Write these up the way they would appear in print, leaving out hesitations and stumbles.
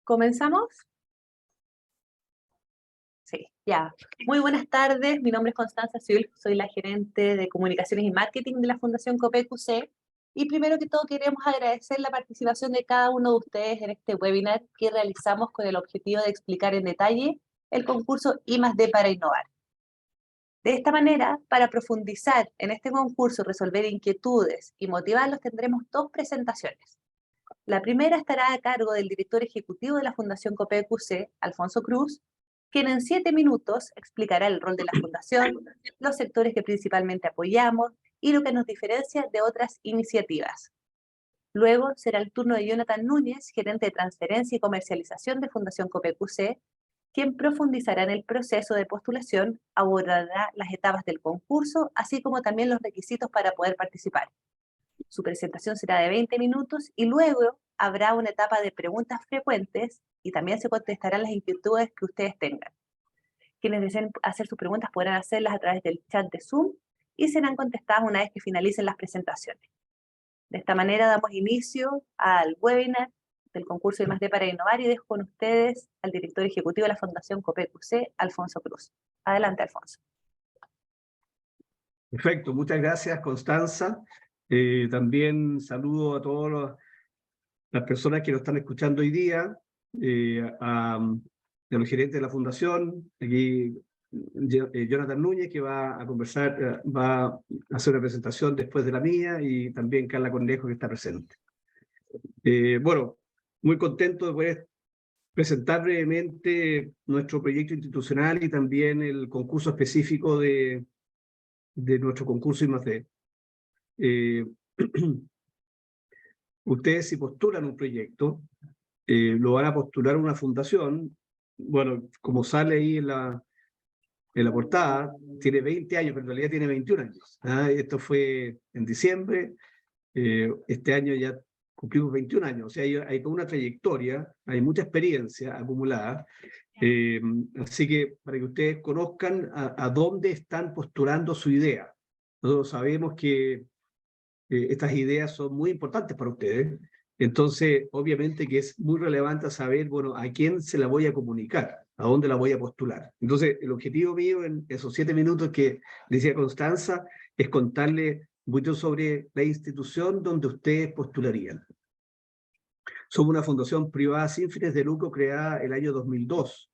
¿Comenzamos? Sí, ya. Muy buenas tardes, mi nombre es Constanza Sil, soy la gerente de comunicaciones y marketing de la Fundación COPEQC. Y primero que todo queremos agradecer la participación de cada uno de ustedes en este webinar que realizamos con el objetivo de explicar en detalle el concurso I+D para innovar. De esta manera, para profundizar en este concurso, resolver inquietudes y motivarlos, tendremos dos presentaciones. La primera estará a cargo del director ejecutivo de la Fundación COPEQC, Alfonso Cruz, quien en 7 minutos explicará el rol de la Fundación, los sectores que principalmente apoyamos y lo que nos diferencia de otras iniciativas. Luego será el turno de Jonathan Núñez, gerente de transferencia y comercialización de Fundación COPEQC, quien profundizará en el proceso de postulación, abordará las etapas del concurso, así como también los requisitos para poder participar. Su presentación será de 20 minutos y luego habrá una etapa de preguntas frecuentes y también se contestarán las inquietudes que ustedes tengan. Quienes deseen hacer sus preguntas podrán hacerlas a través del chat de Zoom y serán contestadas una vez que finalicen las presentaciones. De esta manera damos inicio al webinar del concurso I+D para innovar y dejo con ustedes al director ejecutivo de la Fundación COPEQC, Alfonso Cruz. Adelante, Alfonso. Perfecto, muchas gracias, Constanza. También saludo a todas las personas que nos están escuchando hoy día, a los gerentes de la Fundación, aquí Jonathan Núñez, que va a conversar, va a hacer una presentación después de la mía, y también Carla Cornejo, que está presente. Bueno, muy contento de poder presentar brevemente nuestro proyecto institucional y también el concurso específico de nuestro concurso I+D. Ustedes, si postulan un proyecto, lo van a postular a una fundación. Bueno, como sale ahí en la portada, tiene 20 años, pero en realidad tiene 21 años. Esto fue en diciembre, este año ya cumplimos 21 años, o sea, hay toda una trayectoria, hay mucha experiencia acumulada, así que para que ustedes conozcan a dónde están postulando su idea. Nosotros sabemos que estas ideas son muy importantes para ustedes, entonces obviamente que es muy relevante saber, bueno, a quién se la voy a comunicar, a dónde la voy a postular. Entonces el objetivo mío en esos 7 minutos que decía Constanza es contarle un poquito sobre la institución donde ustedes postularían. Somos una fundación privada sin fines de lucro creada el año 2002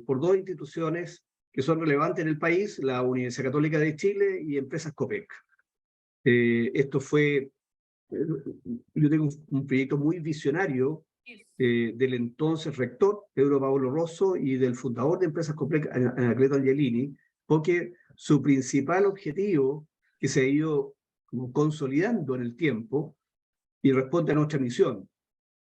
por 2 instituciones que son relevantes en el país, la Universidad Católica de Chile y Empresas Copec. Esto fue, yo tengo un proyecto muy visionario del entonces rector, Pedro Paolo Rosso, y del fundador de Empresas Copec, Anacleto Angelini, porque su principal objetivo, que se ha ido consolidando en el tiempo y responde a nuestra misión,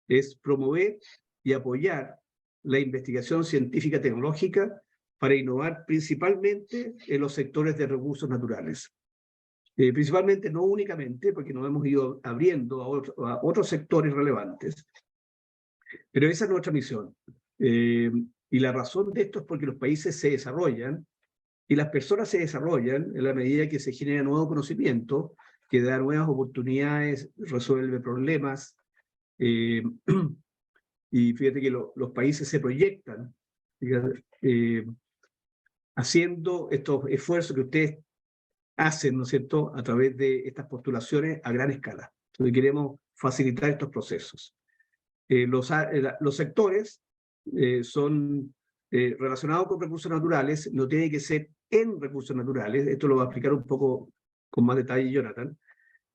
es promover y apoyar la investigación científica tecnológica para innovar principalmente en los sectores de recursos naturales. Principalmente, no únicamente, porque nos hemos ido abriendo a otros sectores relevantes, pero esa es nuestra misión. Y la razón de esto es porque los países se desarrollan y las personas se desarrollan en la medida que se genera nuevo conocimiento, que da nuevas oportunidades, resuelve problemas. Y fíjate que los países se proyectan, haciendo estos esfuerzos que ustedes hacen, ¿no es cierto?, a través de estas postulaciones a gran escala. Entonces queremos facilitar estos procesos. Los sectores son relacionados con recursos naturales, no tiene que ser en recursos naturales, esto lo va a explicar un poco con más detalle Jonathan,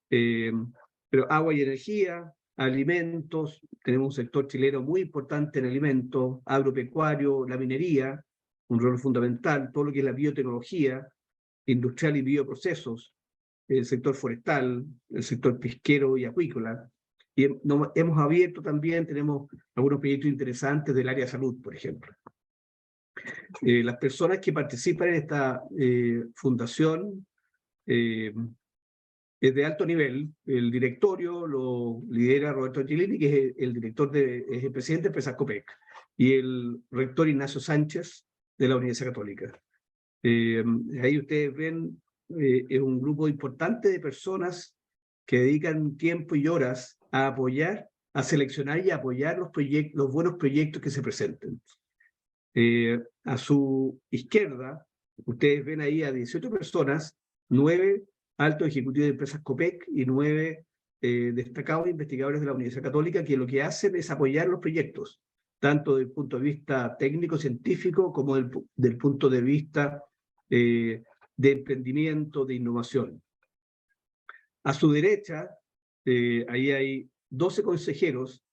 pero agua y energía, alimentos, tenemos un sector chileno muy importante en alimentos, agropecuario, la minería, un rol fundamental, todo lo que es la biotecnología, industrial y bioprocesos, el sector forestal, el sector pesquero y acuícola. Y hemos abierto también, tenemos algunos proyectos interesantes del área de salud, por ejemplo. Las personas que participan en esta fundación es de alto nivel. El directorio lo lidera Roberto Angelini, que es el director es el presidente de Empresas Copec, y el rector Ignacio Sánchez de la Universidad Católica. Ahí ustedes ven, es un grupo importante de personas que dedican tiempo y horas a apoyar a seleccionar y a apoyar los buenos proyectos que se presenten. A su izquierda, ustedes ven ahí a 18 personas, 9 altos ejecutivos de empresas COPEC y 9 destacados investigadores de la Universidad Católica, que lo que hacen es apoyar los proyectos, tanto desde el punto de vista técnico-científico como del punto de vista de emprendimiento, de innovación. A su derecha, ahí hay 12 consejeros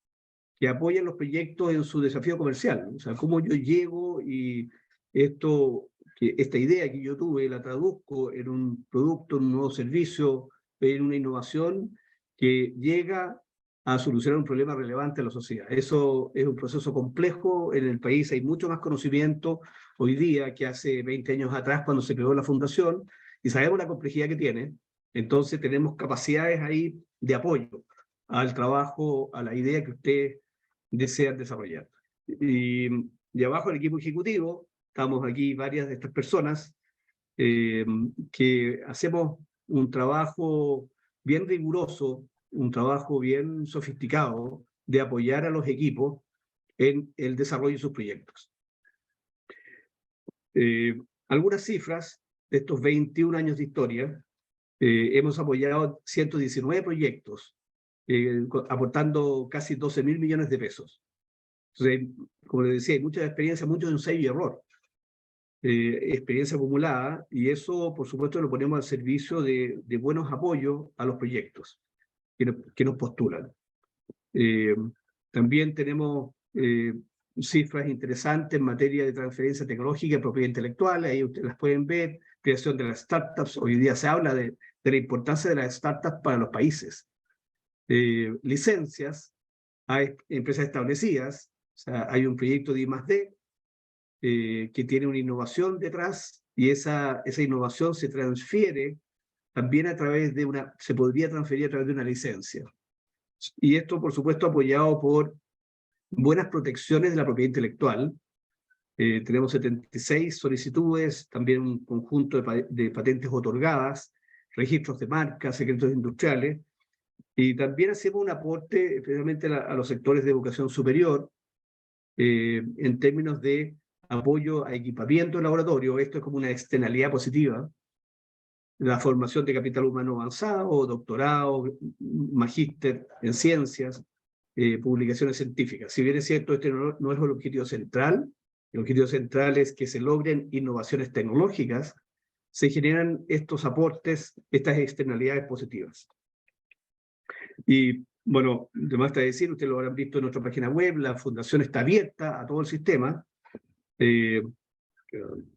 que apoyan los proyectos en su desafío comercial. O sea, cómo yo llego y esta idea que yo tuve la traduzco en un producto, en un nuevo servicio, en una innovación que llega a solucionar un problema relevante a la sociedad. Eso es un proceso complejo. En el país hay mucho más conocimiento hoy día que hace 20 años atrás cuando se creó la fundación, y sabemos la complejidad que tiene. Entonces tenemos capacidades ahí de apoyo al trabajo, a la idea que ustedes desean desarrollar. Y abajo el equipo ejecutivo, estamos aquí varias de estas personas que hacemos un trabajo bien riguroso, un trabajo bien sofisticado de apoyar a los equipos en el desarrollo de sus proyectos. Algunas cifras de estos 21 años de historia. Hemos apoyado 119 proyectos, aportando casi 12.000 millones de pesos. Entonces, como les decía, hay mucha experiencia, mucho ensayo y error, experiencia acumulada, y eso, por supuesto, lo ponemos al servicio de buenos apoyos a los proyectos que nos postulan. También tenemos cifras interesantes en materia de transferencia tecnológica y propiedad intelectual. Ahí ustedes las pueden ver. Creación de las startups. Hoy día se habla de la importancia de las startups para los países. Licencias a empresas establecidas. O sea, hay un proyecto de I+D que tiene una innovación detrás, y esa innovación se transfiere también se podría transferir a través de una licencia. Y esto, por supuesto, apoyado por buenas protecciones de la propiedad intelectual. Tenemos 76 solicitudes, también un conjunto de patentes otorgadas, registros de marcas, secretos industriales, y también hacemos un aporte especialmente a los sectores de educación superior en términos de apoyo a equipamiento de laboratorio. Esto es como una externalidad positiva. La formación de capital humano avanzado, doctorado, magíster en ciencias, publicaciones científicas. Si bien es cierto, este no es el objetivo central. El objetivo central es que se logren innovaciones tecnológicas, se generan estos aportes, estas externalidades positivas. Y bueno, de más está decir, ustedes lo habrán visto en nuestra página web, la fundación está abierta a todo el sistema.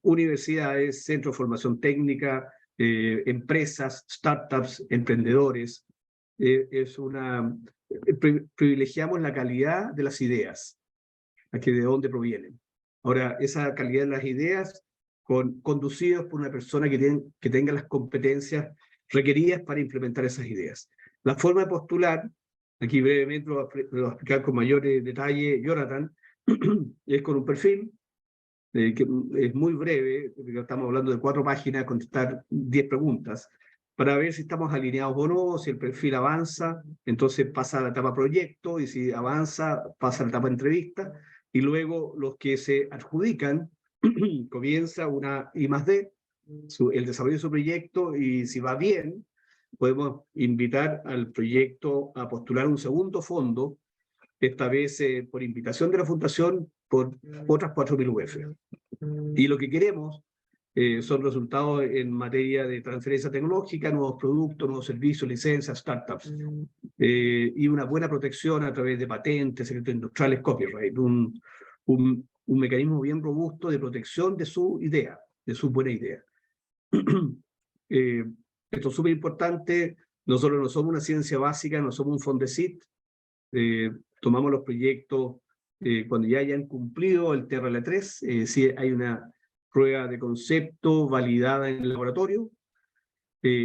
Universidades, centros de formación técnica, empresas, startups, emprendedores. Privilegiamos la calidad de las ideas, de dónde provienen. Ahora, esa calidad de las ideas conducidos por una persona que tenga las competencias requeridas para implementar esas ideas. La forma de postular, aquí brevemente lo voy a explicar con mayor detalle Jonathan, es con un perfil que es muy breve, porque estamos hablando de 4 páginas, contestar 10 preguntas, para ver si estamos alineados o no. Si el perfil avanza, entonces pasa a la etapa proyecto, y si avanza, pasa a la etapa entrevista, y luego los que se adjudican, comienza una I+D, el desarrollo de su proyecto, y si va bien, podemos invitar al proyecto a postular un segundo fondo, esta vez por invitación de la Fundación, por otras 4.000 UF. Y lo que queremos son resultados en materia de transferencia tecnológica, nuevos productos, nuevos servicios, licencias, startups, y una buena protección a través de patentes, secretos industriales, copyright, un mecanismo bien robusto de protección de su idea, de su buena idea. Esto es súper importante. Nosotros no somos una ciencia básica, no somos un Fondesit. Tomamos los proyectos cuando ya hayan cumplido el TRL3, si hay una prueba de concepto validada en el laboratorio.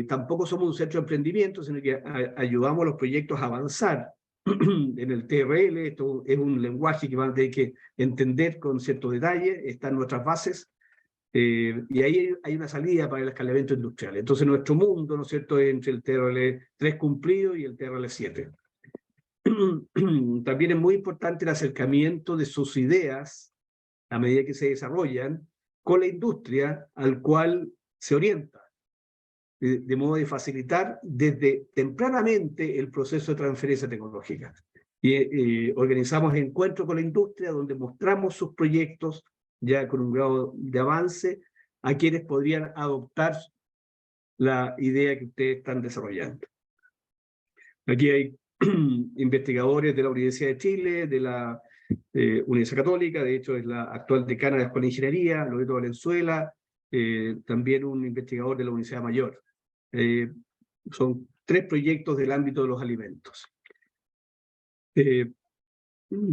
Tampoco somos un centro de emprendimiento, sino que ayudamos a los proyectos a avanzar en el TRL. Esto es un lenguaje que van a tener que entender con cierto detalle, están nuestras bases, y ahí hay una salida para el escalamiento industrial. Entonces nuestro mundo, ¿no es cierto?, es entre el TRL3 cumplido y el TRL7. también es muy importante el acercamiento de sus ideas a medida que se desarrollan con la industria al cual se orienta, de modo de facilitar desde tempranamente el proceso de transferencia tecnológica. Y organizamos encuentros con la industria donde mostramos sus proyectos ya con un grado de avance a quienes podrían adoptar la idea que ustedes están desarrollando. Aquí hay investigadores de la Universidad de Chile, de la Universidad Católica, de hecho es la actual decana de la Escuela de Ingeniería, Loreto Valenzuela, también un investigador de la Universidad Mayor. Son 3 proyectos del ámbito de los alimentos.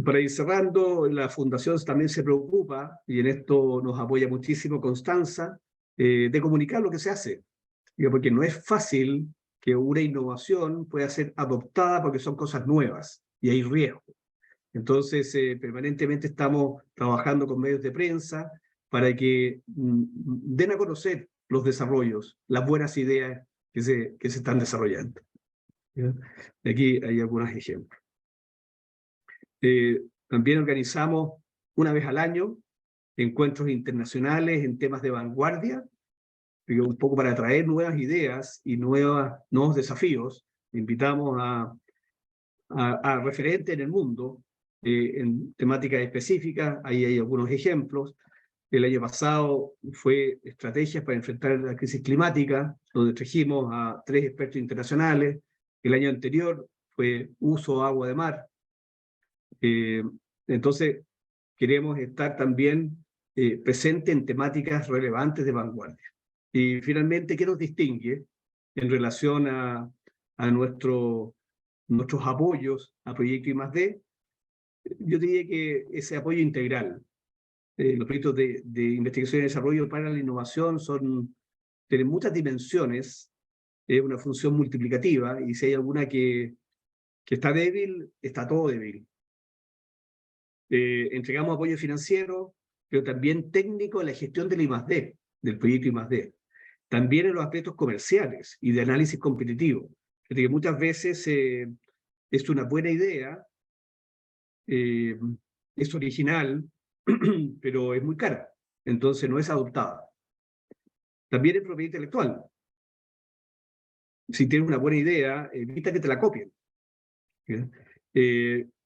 Para ir cerrando, la Fundación también se preocupa, y en esto nos apoya muchísimo Constanza, de comunicar lo que se hace, porque no es fácil que una innovación pueda ser adoptada porque son cosas nuevas y hay riesgo. Entonces, permanentemente estamos trabajando con medios de prensa para que den a conocer los desarrollos, las buenas ideas que se están desarrollando. ¿Ya? Aquí hay algunos ejemplos. También organizamos una vez al año encuentros internacionales en temas de vanguardia, un poco para atraer nuevas ideas y nuevos desafíos. Invitamos a referentes en el mundo en temáticas específicas. Ahí hay algunos ejemplos. El año pasado fue estrategias para enfrentar la crisis climática, donde trajimos a 3 expertos internacionales. El año anterior fue uso de agua de mar. Entonces, queremos estar también presentes en temáticas relevantes de vanguardia. Y finalmente, ¿qué nos distingue en relación a nuestros apoyos a Proyecto I+D? Yo diría que ese apoyo integral. Los proyectos de investigación y desarrollo para la innovación tienen muchas dimensiones, es una función multiplicativa, y si hay alguna que está débil, está todo débil. Entregamos apoyo financiero, pero también técnico en la gestión del I+D, del proyecto I+D. También en los aspectos comerciales y de análisis competitivo. Que muchas veces es una buena idea, es original, pero es muy cara, entonces no es adoptada. También en propiedad intelectual. Si tienes una buena idea, evita que te la copien.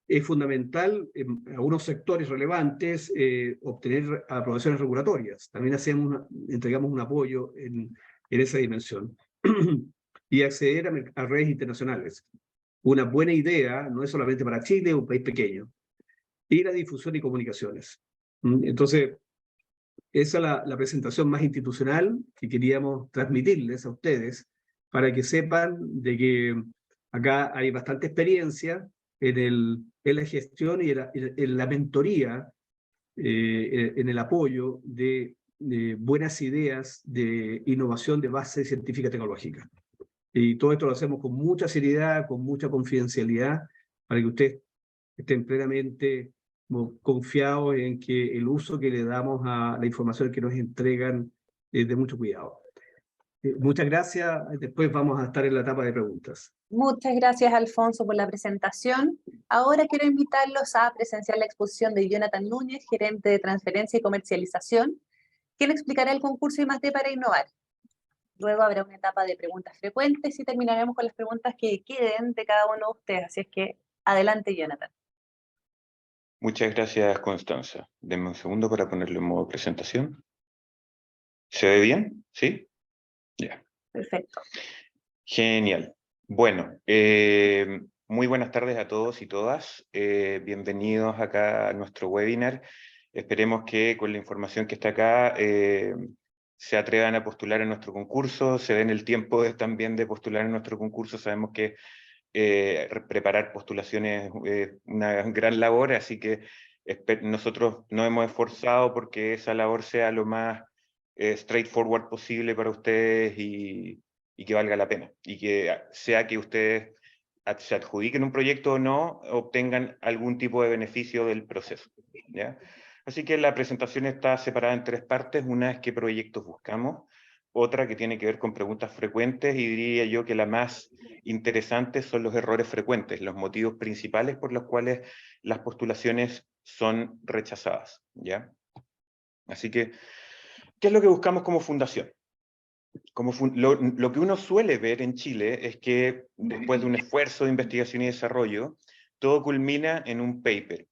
Es fundamental en algunos sectores relevantes obtener aprobaciones regulatorias. También entregamos un apoyo en esa dimensión. Y acceder a redes internacionales. Una buena idea no es solamente para Chile, un país pequeño. Y la difusión y comunicaciones. Entonces, esa es la presentación más institucional que queríamos transmitirles a ustedes para que sepan de que acá hay bastante experiencia en la gestión y en la mentoría, en el apoyo de buenas ideas de innovación de base científica tecnológica. Y todo esto lo hacemos con mucha seriedad, con mucha confidencialidad, para que ustedes estén plenamente confiados en que el uso que le damos a la información que nos entregan es de mucho cuidado. Muchas gracias. Después vamos a estar en la etapa de preguntas. Muchas gracias, Alfonso, por la presentación. Ahora quiero invitarlos a presenciar la exposición de Jonathan Núñez, gerente de transferencia y comercialización, quien explicará el concurso I+D para innovar. Luego habrá una etapa de preguntas frecuentes y terminaremos con las preguntas que queden de cada uno de ustedes. Así es que adelante, Jonathan. Muchas gracias, Constanza. Denme un segundo para ponerlo en modo presentación. ¿Se ve bien? ¿Sí? Ya. Perfecto. Genial. Bueno, muy buenas tardes a todos y todas. Bienvenidos acá a nuestro webinar. Esperemos que con la información que está acá se atrevan a postular en nuestro concurso, se den el tiempo también de postular en nuestro concurso. Sabemos que preparar postulaciones es una gran labor, así que nosotros nos hemos esforzado porque esa labor sea lo más straightforward posible para ustedes y que valga la pena, y que sea que ustedes se adjudiquen un proyecto o no, obtengan algún tipo de beneficio del proceso, ¿ya? Así que la presentación está separada en 3 partes. Una es qué proyectos buscamos, otra que tiene que ver con preguntas frecuentes, y diría yo que la más interesante son los errores frecuentes, los motivos principales por los cuales las postulaciones son rechazadas, ¿ya? Así que, ¿qué es lo que buscamos como fundación? Lo que uno suele ver en Chile es que después de un esfuerzo de investigación y desarrollo, todo culmina en un paper,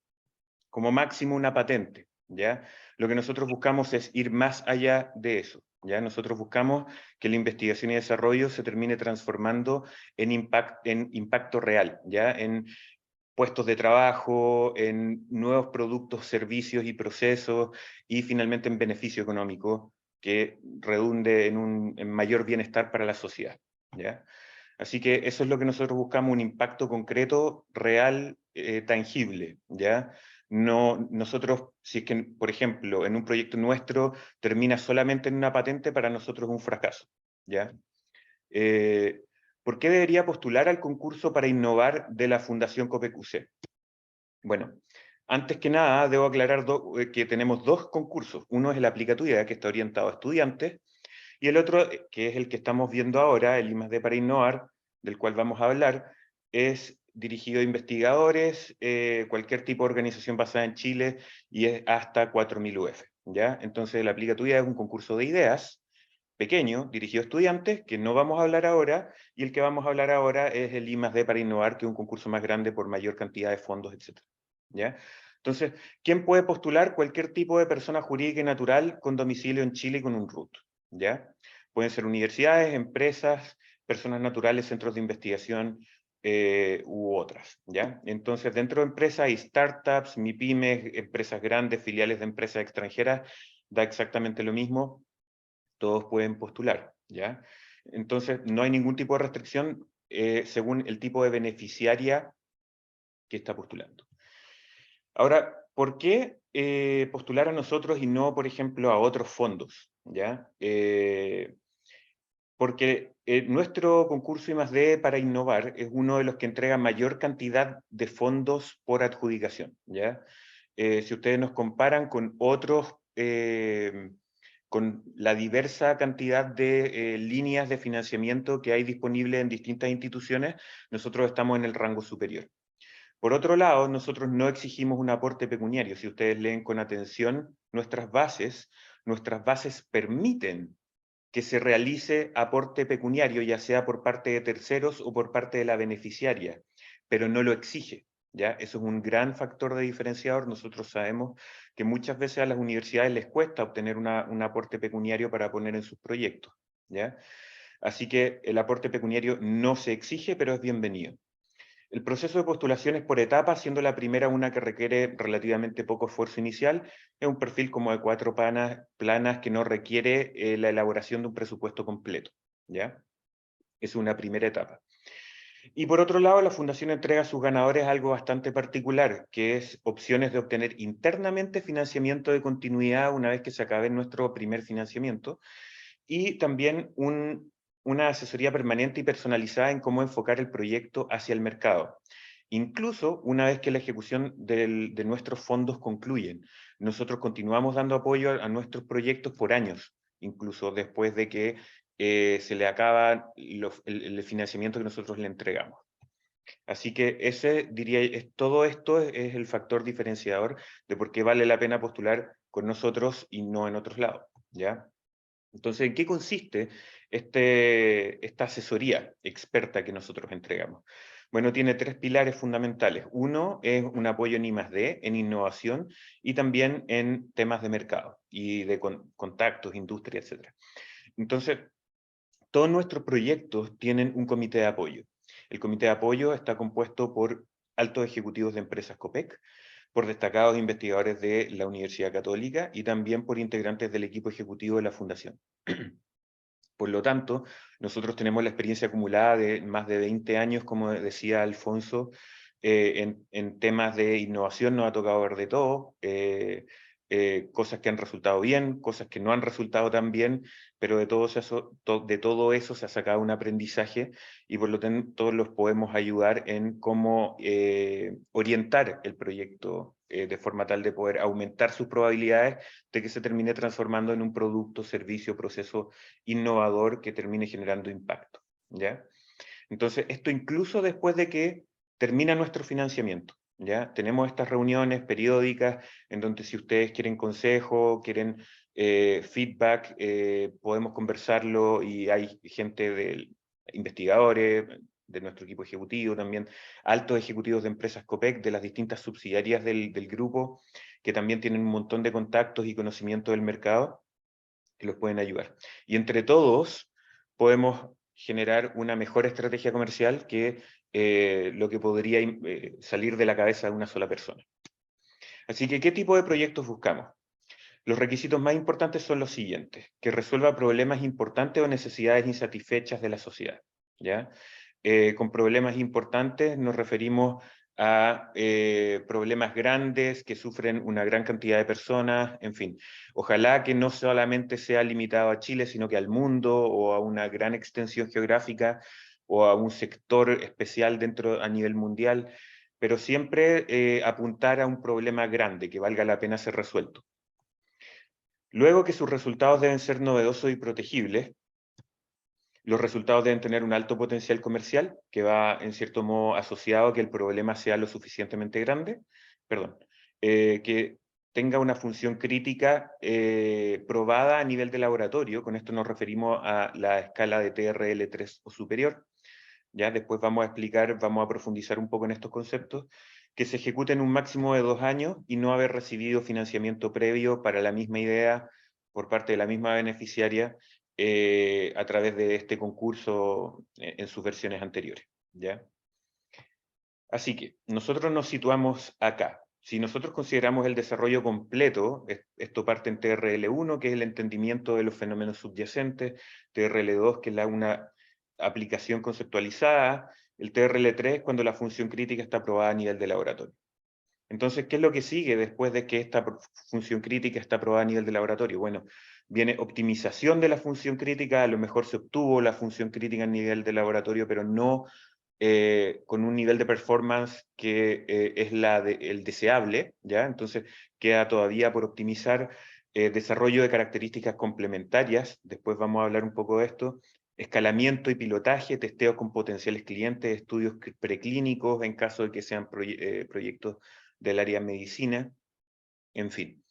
como máximo una patente, ¿ya? Lo que nosotros buscamos es ir más allá de eso, ¿ya? Nosotros buscamos que la investigación y desarrollo se termine transformando en impacto real, ¿ya? En puestos de trabajo, en nuevos productos, servicios y procesos, y finalmente en beneficio económico que redunde en mayor bienestar para la sociedad, ¿ya? Así que eso es lo que nosotros buscamos, un impacto concreto, real, tangible, ¿ya? No, nosotros, si es que, por ejemplo, en un proyecto nuestro termina solamente en una patente, para nosotros es un fracaso, ¿ya? ¿Por qué debería postular al concurso para innovar de la Fundación COPEQC? Bueno, antes que nada, debo aclarar que tenemos dos concursos. Uno es el Aplicatuidad, que está orientado a estudiantes, y el otro, que es el que estamos viendo ahora, el I+D para Innovar, del cual vamos a hablar, es dirigido a investigadores, cualquier tipo de organización basada en Chile, y es hasta 4.000 UF, ¿ya? Entonces, el Aplicatuidad es un concurso de ideas, pequeño, dirigido a estudiantes, que no vamos a hablar ahora, y el que vamos a hablar ahora es el I+D para Innovar, que es un concurso más grande por mayor cantidad de fondos, etc. ¿Ya? Entonces, ¿quién puede postular? Cualquier tipo de persona jurídica y natural con domicilio en Chile y con un RUT, ¿ya? Pueden ser universidades, empresas, personas naturales, centros de investigación, u otras, ¿ya? Entonces, dentro de empresas hay startups, MIPYMES, empresas grandes, filiales de empresas extranjeras, da exactamente lo mismo, todos pueden postular, ¿ya? Entonces, no hay ningún tipo de restricción según el tipo de beneficiaria que está postulando. Ahora, ¿por qué postular a nosotros y no, por ejemplo, a otros fondos? ¿Ya? Porque nuestro concurso I+D para Innovar es uno de los que entrega mayor cantidad de fondos por adjudicación, ¿ya? Si ustedes nos comparan con otros, con la diversa cantidad de líneas de financiamiento que hay disponibles en distintas instituciones, nosotros estamos en el rango superior. Por otro lado, nosotros no exigimos un aporte pecuniario. Si ustedes leen con atención nuestras bases permiten que se realice aporte pecuniario, ya sea por parte de terceros o por parte de la beneficiaria, pero no lo exige, ¿ya? Eso es un gran factor de diferenciador. Nosotros sabemos que muchas veces a las universidades les cuesta obtener un aporte pecuniario para poner en sus proyectos, ¿ya? Así que el aporte pecuniario no se exige, pero es bienvenido. El proceso de postulación es por etapas, siendo la primera una que requiere relativamente poco esfuerzo inicial. Es un perfil como de 4 planas que no requiere la elaboración de un presupuesto completo, ¿ya? Es una primera etapa. Y por otro lado, la Fundación entrega a sus ganadores algo bastante particular, que es opciones de obtener internamente financiamiento de continuidad una vez que se acabe nuestro primer financiamiento, y también una asesoría permanente y personalizada en cómo enfocar el proyecto hacia el mercado. Incluso una vez que la ejecución de nuestros fondos concluyen, nosotros continuamos dando apoyo a nuestros proyectos por años, incluso después de que se le acaba el financiamiento que nosotros le entregamos. Así que ese, diría, todo esto es el factor diferenciador de por qué vale la pena postular con nosotros y no en otros lados, ¿ya? Entonces, ¿en qué consiste esta asesoría experta que nosotros entregamos? Bueno, tiene 3 pilares fundamentales. Uno es un apoyo en I+D, en innovación, y también en temas de mercado y de contactos, industria, etc. Entonces, todos nuestros proyectos tienen un comité de apoyo. El comité de apoyo está compuesto por altos ejecutivos de empresas COPEC, por destacados investigadores de la Universidad Católica y también por integrantes del equipo ejecutivo de la Fundación. Por lo tanto, nosotros tenemos la experiencia acumulada de más de 20 años, como decía Alfonso, en temas de innovación. Nos ha tocado ver de todo, cosas que han resultado bien, cosas que no han resultado tan bien, pero de todo eso se ha sacado un aprendizaje, y por lo tanto todos los podemos ayudar en cómo orientar el proyecto de forma tal de poder aumentar sus probabilidades de que se termine transformando en un producto, servicio, proceso innovador que termine generando impacto, ¿ya? Entonces, esto incluso después de que termina nuestro financiamiento, ¿ya? Tenemos estas reuniones periódicas en donde si ustedes quieren consejo, quieren feedback, podemos conversarlo y hay gente de investigadores, de nuestro equipo ejecutivo también, altos ejecutivos de empresas COPEC, de las distintas subsidiarias del grupo, que también tienen un montón de contactos y conocimiento del mercado, que los pueden ayudar. Y entre todos podemos generar una mejor estrategia comercial que lo que podría salir de la cabeza de una sola persona. Así que, ¿qué tipo de proyectos buscamos? Los requisitos más importantes son los siguientes: que resuelva problemas importantes o necesidades insatisfechas de la sociedad, ¿ya? Con problemas importantes nos referimos a problemas grandes que sufren una gran cantidad de personas, en fin. Ojalá que no solamente sea limitado a Chile, sino que al mundo o a una gran extensión geográfica o a un sector especial dentro a nivel mundial, pero siempre apuntar a un problema grande que valga la pena ser resuelto. Luego, que sus resultados deben ser novedosos y protegibles. Los resultados deben tener un alto potencial comercial, que va en cierto modo asociado a que el problema sea lo suficientemente grande, que tenga una función crítica probada a nivel de laboratorio. Con esto nos referimos a la escala de TRL3 o superior. Ya después vamos a explicar, vamos a profundizar un poco en estos conceptos, que se ejecute en un máximo de 2 años y no haber recibido financiamiento previo para la misma idea por parte de la misma beneficiaria a través de este concurso en sus versiones anteriores, ¿ya? Así que nosotros nos situamos acá. Si nosotros consideramos el desarrollo completo, esto parte en TRL1, que es el entendimiento de los fenómenos subyacentes, TRL2, que es una aplicación conceptualizada, el TRL3 cuando la función crítica está aprobada a nivel de laboratorio. Entonces, ¿qué es lo que sigue después de que esta función crítica está aprobada a nivel de laboratorio? Bueno, viene optimización de la función crítica. A lo mejor se obtuvo la función crítica a nivel de laboratorio, pero no con un nivel de performance que es el deseable, ¿ya? Entonces queda todavía por optimizar. Desarrollo de características complementarias, después vamos a hablar un poco de esto, escalamiento y pilotaje, testeo con potenciales clientes, estudios preclínicos en caso de que sean proyectos del área de medicina, en fin.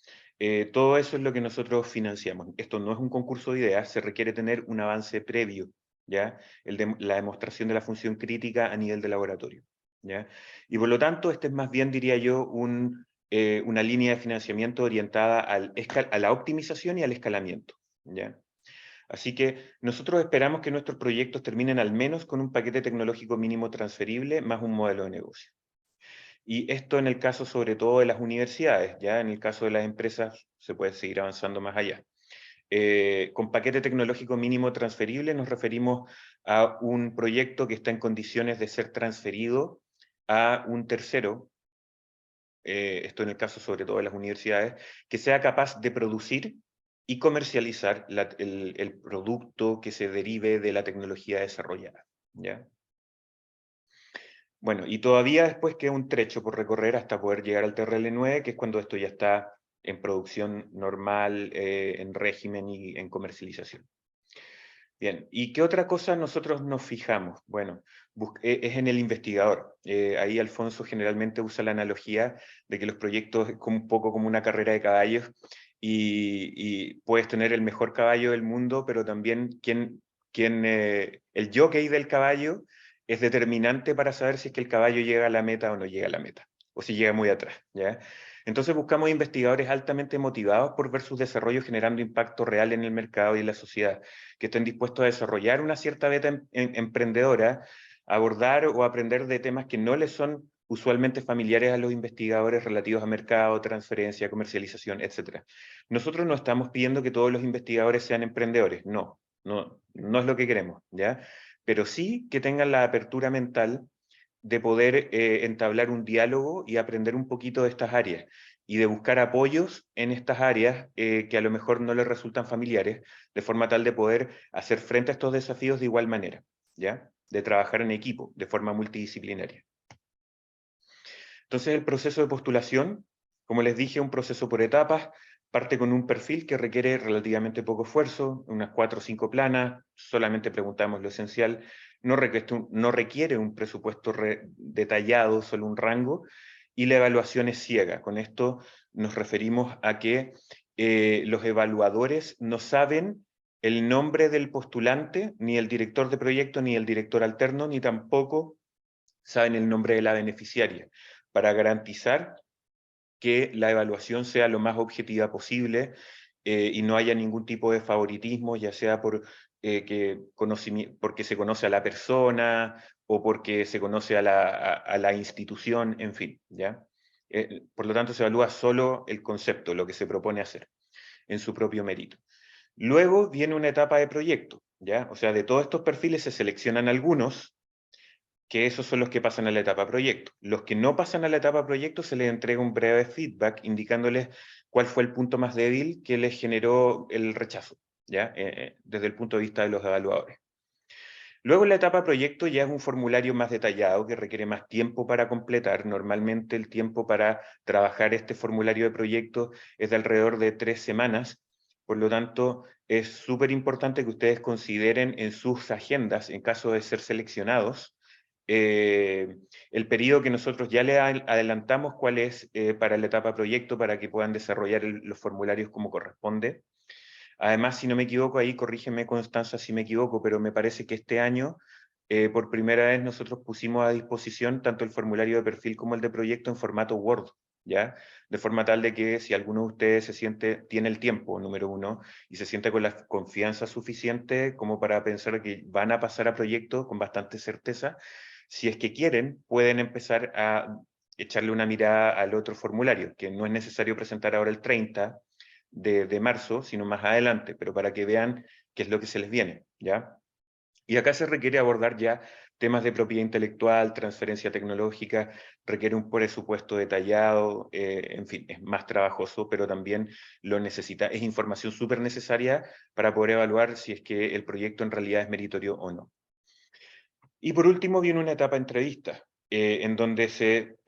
Todo eso es lo que nosotros financiamos. Esto no es un concurso de ideas, se requiere tener un avance previo, ¿ya? La demostración de la función crítica a nivel de laboratorio, ¿ya? Y por lo tanto, este es más bien, diría yo, una línea de financiamiento orientada a la optimización y al escalamiento, ¿ya? Así que nosotros esperamos que nuestros proyectos terminen al menos con un paquete tecnológico mínimo transferible más un modelo de negocio. Y esto en el caso sobre todo de las universidades, ya en el caso de las empresas se puede seguir avanzando más allá. Con paquete tecnológico mínimo transferible nos referimos a un proyecto que está en condiciones de ser transferido a un tercero, esto en el caso sobre todo de las universidades, que sea capaz de producir y comercializar el producto que se derive de la tecnología desarrollada, ¿ya? Bueno, y todavía después queda un trecho por recorrer hasta poder llegar al TRL9, que es cuando esto ya está en producción normal, en régimen y en comercialización. Bien, ¿y qué otra cosa nosotros nos fijamos? Bueno, es en el investigador. Ahí Alfonso generalmente usa la analogía de que los proyectos es como un poco como una carrera de caballos y puedes tener el mejor caballo del mundo, pero también el jockey del caballo es determinante para saber si es que el caballo llega a la meta o no llega a la meta, o si llega muy atrás, ¿ya? Entonces buscamos investigadores altamente motivados por ver sus desarrollos generando impacto real en el mercado y en la sociedad, que estén dispuestos a desarrollar una cierta beta emprendedora, abordar o aprender de temas que no les son usualmente familiares a los investigadores relativos a mercado, transferencia, comercialización, etc. Nosotros no estamos pidiendo que todos los investigadores sean emprendedores, no es lo que queremos, ¿ya? Pero sí que tengan la apertura mental de poder entablar un diálogo y aprender un poquito de estas áreas y de buscar apoyos en estas áreas que a lo mejor no les resultan familiares, de forma tal de poder hacer frente a estos desafíos de igual manera, ¿ya? De trabajar en equipo, de forma multidisciplinaria. Entonces el proceso de postulación Como les dije, un proceso por etapas, parte con un perfil que requiere relativamente poco esfuerzo, unas 4 o 5 planas, solamente preguntamos lo esencial, no requiere un presupuesto detallado, solo un rango, y la evaluación es ciega. Con esto nos referimos a que los evaluadores no saben el nombre del postulante, ni el director de proyecto, ni el director alterno, ni tampoco saben el nombre de la beneficiaria, para garantizar que la evaluación sea lo más objetiva posible y no haya ningún tipo de favoritismo, ya sea porque se conoce a la persona o porque se conoce a la institución, en fin, ¿ya? Por lo tanto, se evalúa solo el concepto, lo que se propone hacer, en su propio mérito. Luego viene una etapa de proyecto, ¿ya? O sea, de todos estos perfiles se seleccionan algunos, que esos son los que pasan a la etapa proyecto. Los que no pasan a la etapa proyecto se les entrega un breve feedback indicándoles cuál fue el punto más débil que les generó el rechazo, ¿ya? Desde el punto de vista de los evaluadores. Luego la etapa proyecto ya es un formulario más detallado que requiere más tiempo para completar. Normalmente el tiempo para trabajar este formulario de proyecto es de alrededor de 3 semanas. Por lo tanto, es súper importante que ustedes consideren en sus agendas, en caso de ser seleccionados, el periodo que nosotros ya le adelantamos cuál es para la etapa proyecto para que puedan desarrollar los formularios como corresponde. Además, si no me equivoco, ahí corrígeme Constanza si me equivoco, pero me parece que este año, por primera vez, nosotros pusimos a disposición tanto el formulario de perfil como el de proyecto en formato Word, ¿ya? De forma tal de que si alguno de ustedes tiene el tiempo, número uno, y se siente con la confianza suficiente como para pensar que van a pasar a proyecto con bastante certeza, si es que quieren, pueden empezar a echarle una mirada al otro formulario, que no es necesario presentar ahora el 30 de marzo, sino más adelante, pero para que vean qué es lo que se les viene, ¿ya? Y acá se requiere abordar ya temas de propiedad intelectual, transferencia tecnológica, requiere un presupuesto detallado, en fin, es más trabajoso, pero también lo necesita. Es información súper necesaria para poder evaluar si es que el proyecto en realidad es meritorio o no. Y por último viene una etapa entrevista, en donde se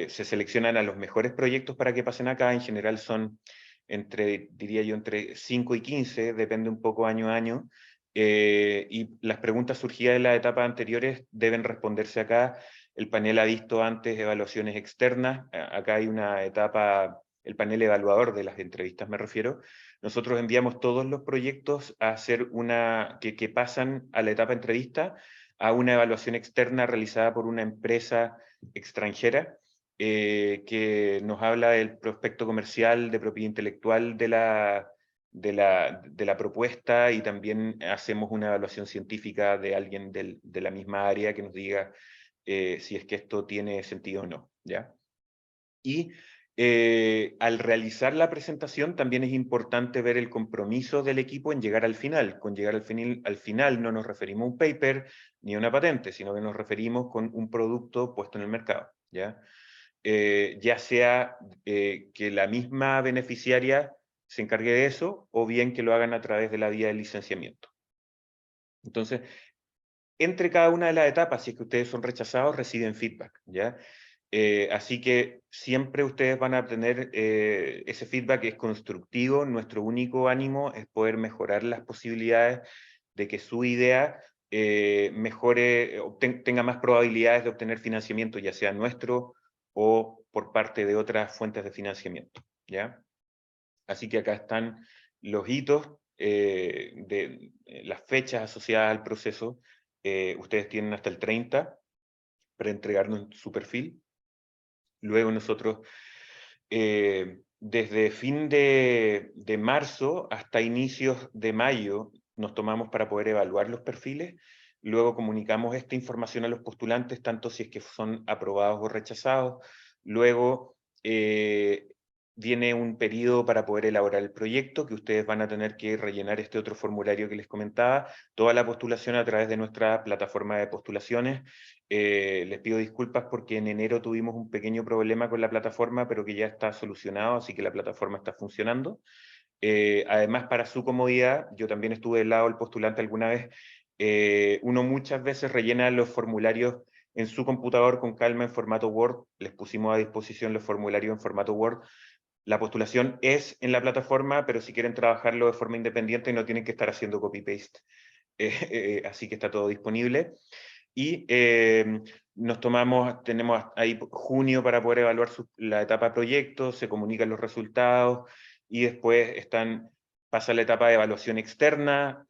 seleccionan a los mejores proyectos para que pasen acá. En general son diría yo, entre 5 y 15, depende un poco año a año. Y las preguntas surgidas de las etapas anteriores deben responderse acá. El panel ha visto antes evaluaciones externas. Acá hay una etapa, el panel evaluador de las entrevistas me refiero. Nosotros enviamos todos los proyectos a hacer que pasan a la etapa entrevista, a una evaluación externa realizada por una empresa extranjera que nos habla del prospecto comercial, de propiedad intelectual de la propuesta, y también hacemos una evaluación científica de alguien de la misma área que nos diga si es que esto tiene sentido o no, ¿ya? Y al realizar la presentación también es importante ver el compromiso del equipo en llegar al final. Con llegar al final no nos referimos a un paper ni a una patente, sino que nos referimos con un producto puesto en el mercado, ¿ya? Ya sea que la misma beneficiaria se encargue de eso, o bien que lo hagan a través de la vía del licenciamiento. Entonces, entre cada una de las etapas, si es que ustedes son rechazados, reciben feedback, ¿ya? Así que siempre ustedes van a obtener ese feedback que es constructivo. Nuestro único ánimo es poder mejorar las posibilidades de que su idea tenga más probabilidades de obtener financiamiento, ya sea nuestro o por parte de otras fuentes de financiamiento, ¿ya? Así que acá están los hitos de las fechas asociadas al proceso. Ustedes tienen hasta el 30 para entregarnos su perfil. Luego nosotros, desde fin de marzo hasta inicios de mayo, nos tomamos para poder evaluar los perfiles. Luego comunicamos esta información a los postulantes, tanto si es que son aprobados o rechazados. Luego viene un periodo para poder elaborar el proyecto, que ustedes van a tener que rellenar este otro formulario que les comentaba. Toda la postulación a través de nuestra plataforma de postulaciones. Les pido disculpas porque en enero tuvimos un pequeño problema con la plataforma, pero que ya está solucionado, así que la plataforma está funcionando. Además, para su comodidad, yo también estuve del lado del postulante alguna vez, uno muchas veces rellena los formularios en su computador con calma en formato Word, les pusimos a disposición los formularios en formato Word. La postulación es en la plataforma, pero si quieren trabajarlo de forma independiente no tienen que estar haciendo copy-paste. Así que está todo disponible. Y tenemos ahí junio para poder evaluar la etapa de proyecto, se comunican los resultados y después pasa la etapa de evaluación externa.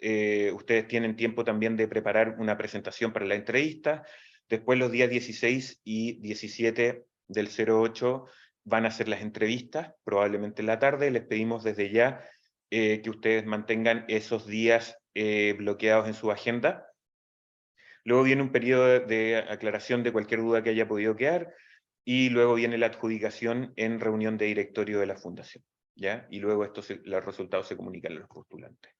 Ustedes tienen tiempo también de preparar una presentación para la entrevista. Después los días 16 y 17 del 08 van a ser las entrevistas, probablemente en la tarde. Les pedimos desde ya que ustedes mantengan esos días bloqueados en su agenda. Luego viene un periodo de aclaración de cualquier duda que haya podido quedar, y luego viene la adjudicación en reunión de directorio de la fundación, ¿ya? Y luego los resultados se comunican a los postulantes.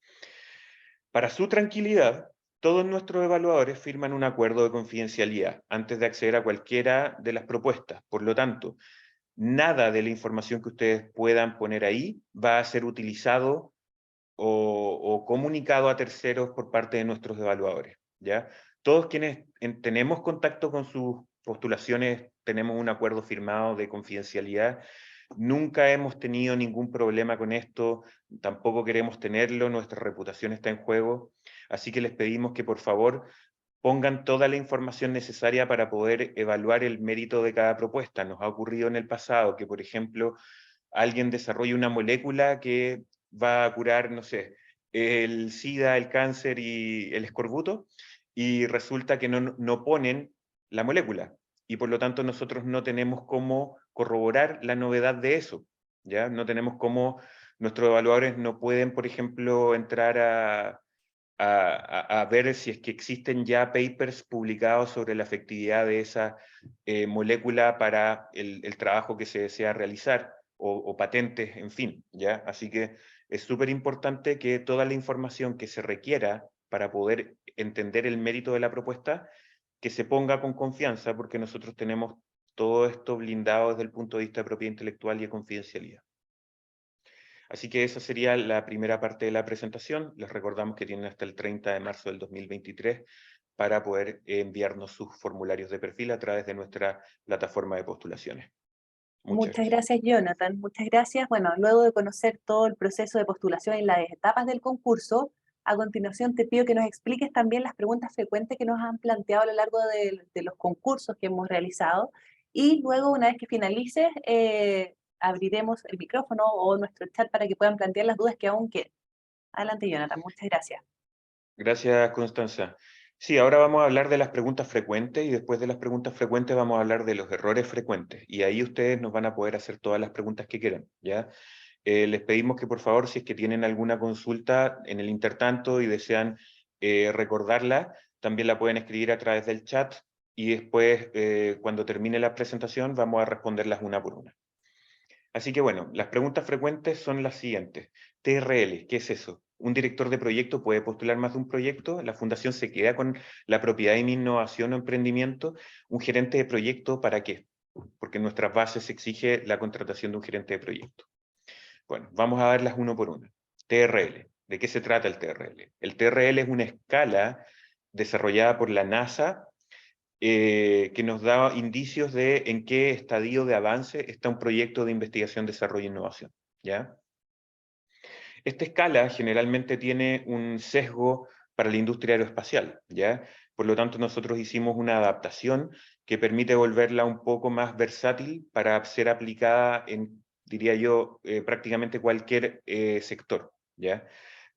Para su tranquilidad, todos nuestros evaluadores firman un acuerdo de confidencialidad antes de acceder a cualquiera de las propuestas. Por lo tanto, nada de la información que ustedes puedan poner ahí va a ser utilizado o comunicado a terceros por parte de nuestros evaluadores, ¿ya? Todos quienes tenemos contacto con sus postulaciones tenemos un acuerdo firmado de confidencialidad. Nunca hemos tenido ningún problema con esto, tampoco queremos tenerlo, nuestra reputación está en juego, así que les pedimos que por favor pongan toda la información necesaria para poder evaluar el mérito de cada propuesta. Nos ha ocurrido en el pasado que, por ejemplo, alguien desarrolla una molécula que va a curar, no sé, el SIDA, el cáncer y el escorbuto, y resulta que no ponen la molécula, y por lo tanto nosotros no tenemos cómo corroborar la novedad de eso, ¿ya? No tenemos cómo, nuestros evaluadores no pueden, por ejemplo, entrar a ver si es que existen ya papers publicados sobre la efectividad de esa molécula para el trabajo que se desea realizar, o patentes, en fin, ¿ya? Así que es súper importante que toda la información que se requiera para poder entender el mérito de la propuesta, que se ponga con confianza, porque nosotros tenemos todo esto blindado desde el punto de vista de propiedad intelectual y de confidencialidad. Así que esa sería la primera parte de la presentación. Les recordamos que tienen hasta el 30 de marzo del 2023 para poder enviarnos sus formularios de perfil a través de nuestra plataforma de postulaciones. Muchas gracias, Jonathan. Muchas gracias. Bueno, luego de conocer todo el proceso de postulación y las etapas del concurso, a continuación te pido que nos expliques también las preguntas frecuentes que nos han planteado a lo largo de los concursos que hemos realizado, y luego, una vez que finalices, abriremos el micrófono o nuestro chat para que puedan plantear las dudas que aún queden. Adelante, Jonathan. Muchas gracias. Gracias, Constanza. Sí, ahora vamos a hablar de las preguntas frecuentes, y después de las preguntas frecuentes vamos a hablar de los errores frecuentes, y ahí ustedes nos van a poder hacer todas las preguntas que quieran, ¿ya? Les pedimos que por favor, si es que tienen alguna consulta en el intertanto y desean recordarla, también la pueden escribir a través del chat, y después, cuando termine la presentación, vamos a responderlas una por una. Así que bueno, las preguntas frecuentes son las siguientes. TRL, ¿qué es eso? ¿Un director de proyecto puede postular más de un proyecto? ¿La fundación se queda con la propiedad de mi innovación o emprendimiento? ¿Un gerente de proyecto para qué? Porque en nuestras bases exige la contratación de un gerente de proyecto. Bueno, vamos a verlas uno por uno. TRL, ¿de qué se trata el TRL? El TRL es una escala desarrollada por la NASA que nos da indicios de en qué estadio de avance está un proyecto de investigación, desarrollo e innovación, ¿ya? Esta escala generalmente tiene un sesgo para la industria aeroespacial, ¿ya? Por lo tanto, nosotros hicimos una adaptación que permite volverla un poco más versátil para ser aplicada en, diría yo, prácticamente cualquier sector, ¿ya?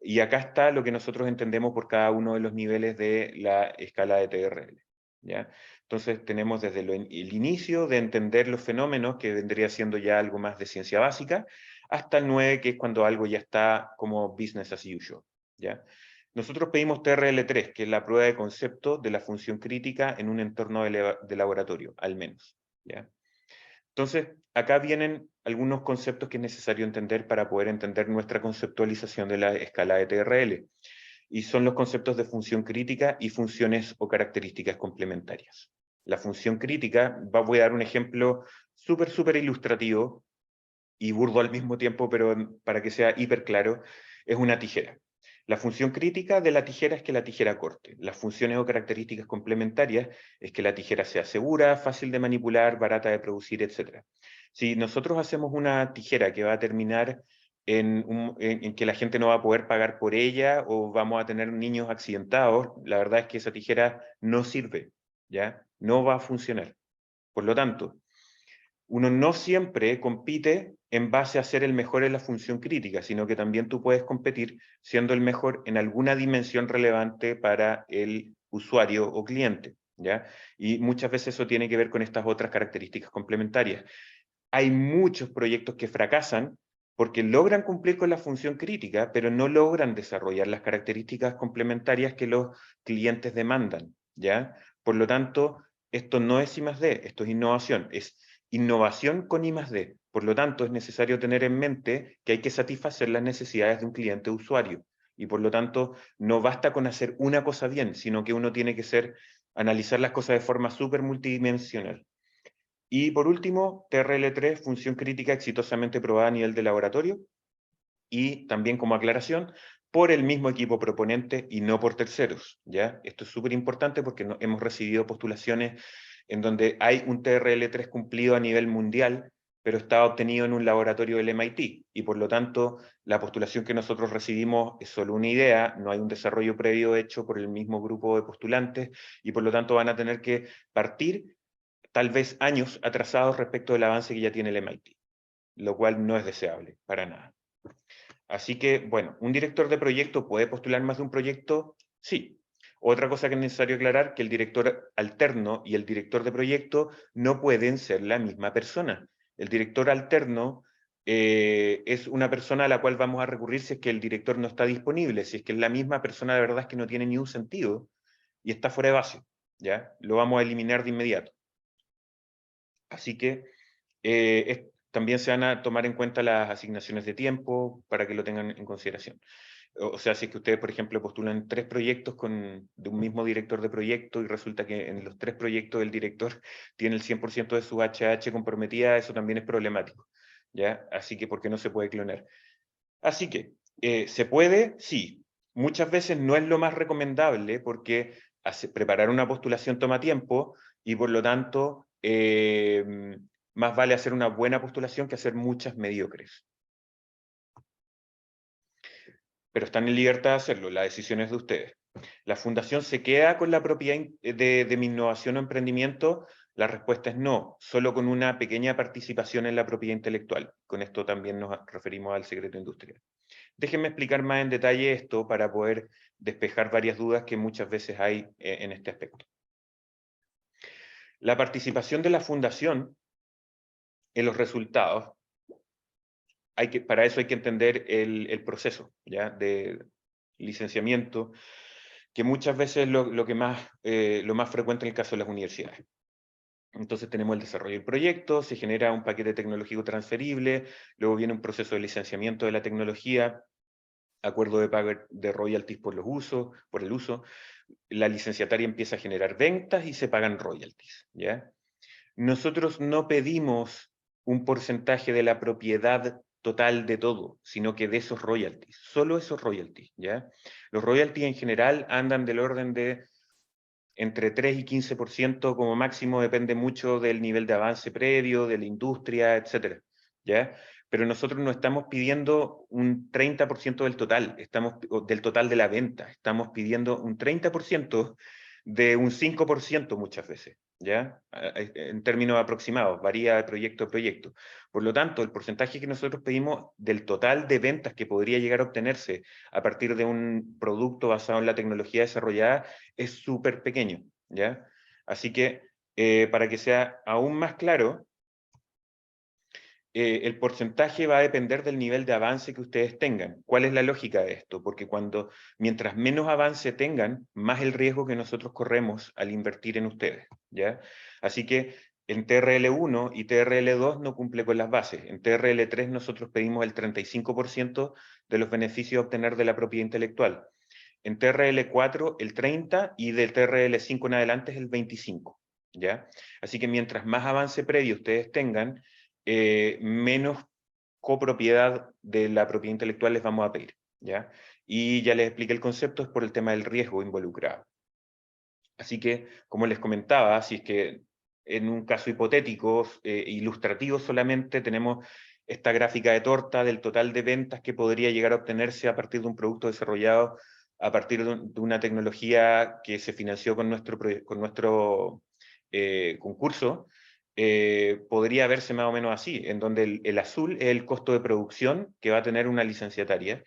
Y acá está lo que nosotros entendemos por cada uno de los niveles de la escala de TRL, ¿ya? Entonces tenemos desde el inicio de entender los fenómenos, que vendría siendo ya algo más de ciencia básica, hasta el 9, que es cuando algo ya está como business as usual, ¿ya? Nosotros pedimos TRL3, que es la prueba de concepto de la función crítica en un entorno de laboratorio, al menos, ¿ya? Entonces, acá vienen algunos conceptos que es necesario entender para poder entender nuestra conceptualización de la escala de TRL, y son los conceptos de función crítica y funciones o características complementarias. La función crítica, voy a dar un ejemplo súper ilustrativo y burdo al mismo tiempo, pero para que sea hiper claro, es una tijera. La función crítica de la tijera es que la tijera corte. Las funciones o características complementarias es que la tijera sea segura, fácil de manipular, barata de producir, etc. Si nosotros hacemos una tijera que va a terminar en que la gente no va a poder pagar por ella o vamos a tener niños accidentados, la verdad es que esa tijera no sirve, ¿ya? No va a funcionar. Por lo tanto, uno no siempre compite en base a ser el mejor en la función crítica, sino que también tú puedes competir siendo el mejor en alguna dimensión relevante para el usuario o cliente, ¿ya? Y muchas veces eso tiene que ver con estas otras características complementarias. Hay muchos proyectos que fracasan porque logran cumplir con la función crítica, pero no logran desarrollar las características complementarias que los clientes demandan, ¿ya? Por lo tanto, esto no es I+D, esto es innovación, es innovación con I+D. Por lo tanto, es necesario tener en mente que hay que satisfacer las necesidades de un cliente usuario. Y por lo tanto, no basta con hacer una cosa bien, sino que uno tiene que analizar las cosas de forma súper multidimensional. Y por último, TRL3, función crítica exitosamente probada a nivel de laboratorio. Y también como aclaración, por el mismo equipo proponente y no por terceros, ¿ya? Esto es súper importante porque hemos recibido postulaciones en donde hay un TRL3 cumplido a nivel mundial, pero está obtenido en un laboratorio del MIT, y por lo tanto, la postulación que nosotros recibimos es solo una idea, no hay un desarrollo previo hecho por el mismo grupo de postulantes, y por lo tanto van a tener que partir tal vez años atrasados respecto del avance que ya tiene el MIT, lo cual no es deseable, para nada. Así que, bueno, ¿un director de proyecto puede postular más de un proyecto? Sí. Otra cosa que es necesario aclarar, que el director alterno y el director de proyecto no pueden ser la misma persona. El director alterno es una persona a la cual vamos a recurrir si es que el director no está disponible. Si es que es la misma persona, de verdad es que no tiene ni un sentido y está fuera de base, ¿ya? Lo vamos a eliminar de inmediato. Así que también se van a tomar en cuenta las asignaciones de tiempo para que lo tengan en consideración. O sea, si es que ustedes, por ejemplo, postulan 3 proyectos de un mismo director de proyecto y resulta que en los 3 proyectos el director tiene el 100% de su HH comprometida, eso también es problemático, ¿ya? Así que, ¿por qué no se puede clonar? Así que, ¿se puede? Sí. Muchas veces no es lo más recomendable porque preparar una postulación toma tiempo y por lo tanto más vale hacer una buena postulación que hacer muchas mediocres. Pero están en libertad de hacerlo, la decisión es de ustedes. ¿La fundación se queda con la propiedad de mi innovación o emprendimiento? La respuesta es no, solo con una pequeña participación en la propiedad intelectual. Con esto también nos referimos al secreto industrial. Déjenme explicar más en detalle esto para poder despejar varias dudas que muchas veces hay en este aspecto. La participación de la fundación en los resultados, para eso hay que entender el proceso, ¿ya? De licenciamiento, que muchas veces es lo más frecuente en el caso de las universidades. Entonces tenemos el desarrollo del proyecto, se genera un paquete tecnológico transferible, luego viene un proceso de licenciamiento de la tecnología, acuerdo de pago de royalties por el uso, la licenciataria empieza a generar ventas y se pagan royalties, ¿ya? Nosotros no pedimos un porcentaje de la propiedad total de todo, sino que de esos royalties, solo esos royalties, ¿ya? Los royalties en general andan del orden de entre 3 y 15% como máximo, depende mucho del nivel de avance previo, de la industria, etcétera, ¿ya? Pero nosotros no estamos pidiendo un 30% del total, del total de la venta, estamos pidiendo un 30% de un 5% muchas veces, ¿ya? En términos aproximados, varía de proyecto a proyecto. Por lo tanto, el porcentaje que nosotros pedimos del total de ventas que podría llegar a obtenerse a partir de un producto basado en la tecnología desarrollada es súper pequeño, ¿ya? Así que, para que sea aún más claro, el porcentaje va a depender del nivel de avance que ustedes tengan. ¿Cuál es la lógica de esto? Porque mientras menos avance tengan, más el riesgo que nosotros corremos al invertir en ustedes, ¿ya? Así que en TRL1 y TRL2 no cumple con las bases. En TRL3 nosotros pedimos el 35% de los beneficios a obtener de la propiedad intelectual. En TRL4 el 30% y del TRL5 en adelante es el 25%, ¿ya? Así que mientras más avance previo ustedes tengan, menos copropiedad de la propiedad intelectual les vamos a pedir, ¿ya? y ya les expliqué el concepto, es por el tema del riesgo involucrado. Así que, como les comentaba, si es que en un caso hipotético, ilustrativo solamente, tenemos esta gráfica de torta del total de ventas que podría llegar a obtenerse a partir de un producto desarrollado, a partir de una tecnología que se financió con nuestro concurso, podría verse más o menos así, en donde el azul es el costo de producción que va a tener una licenciataria,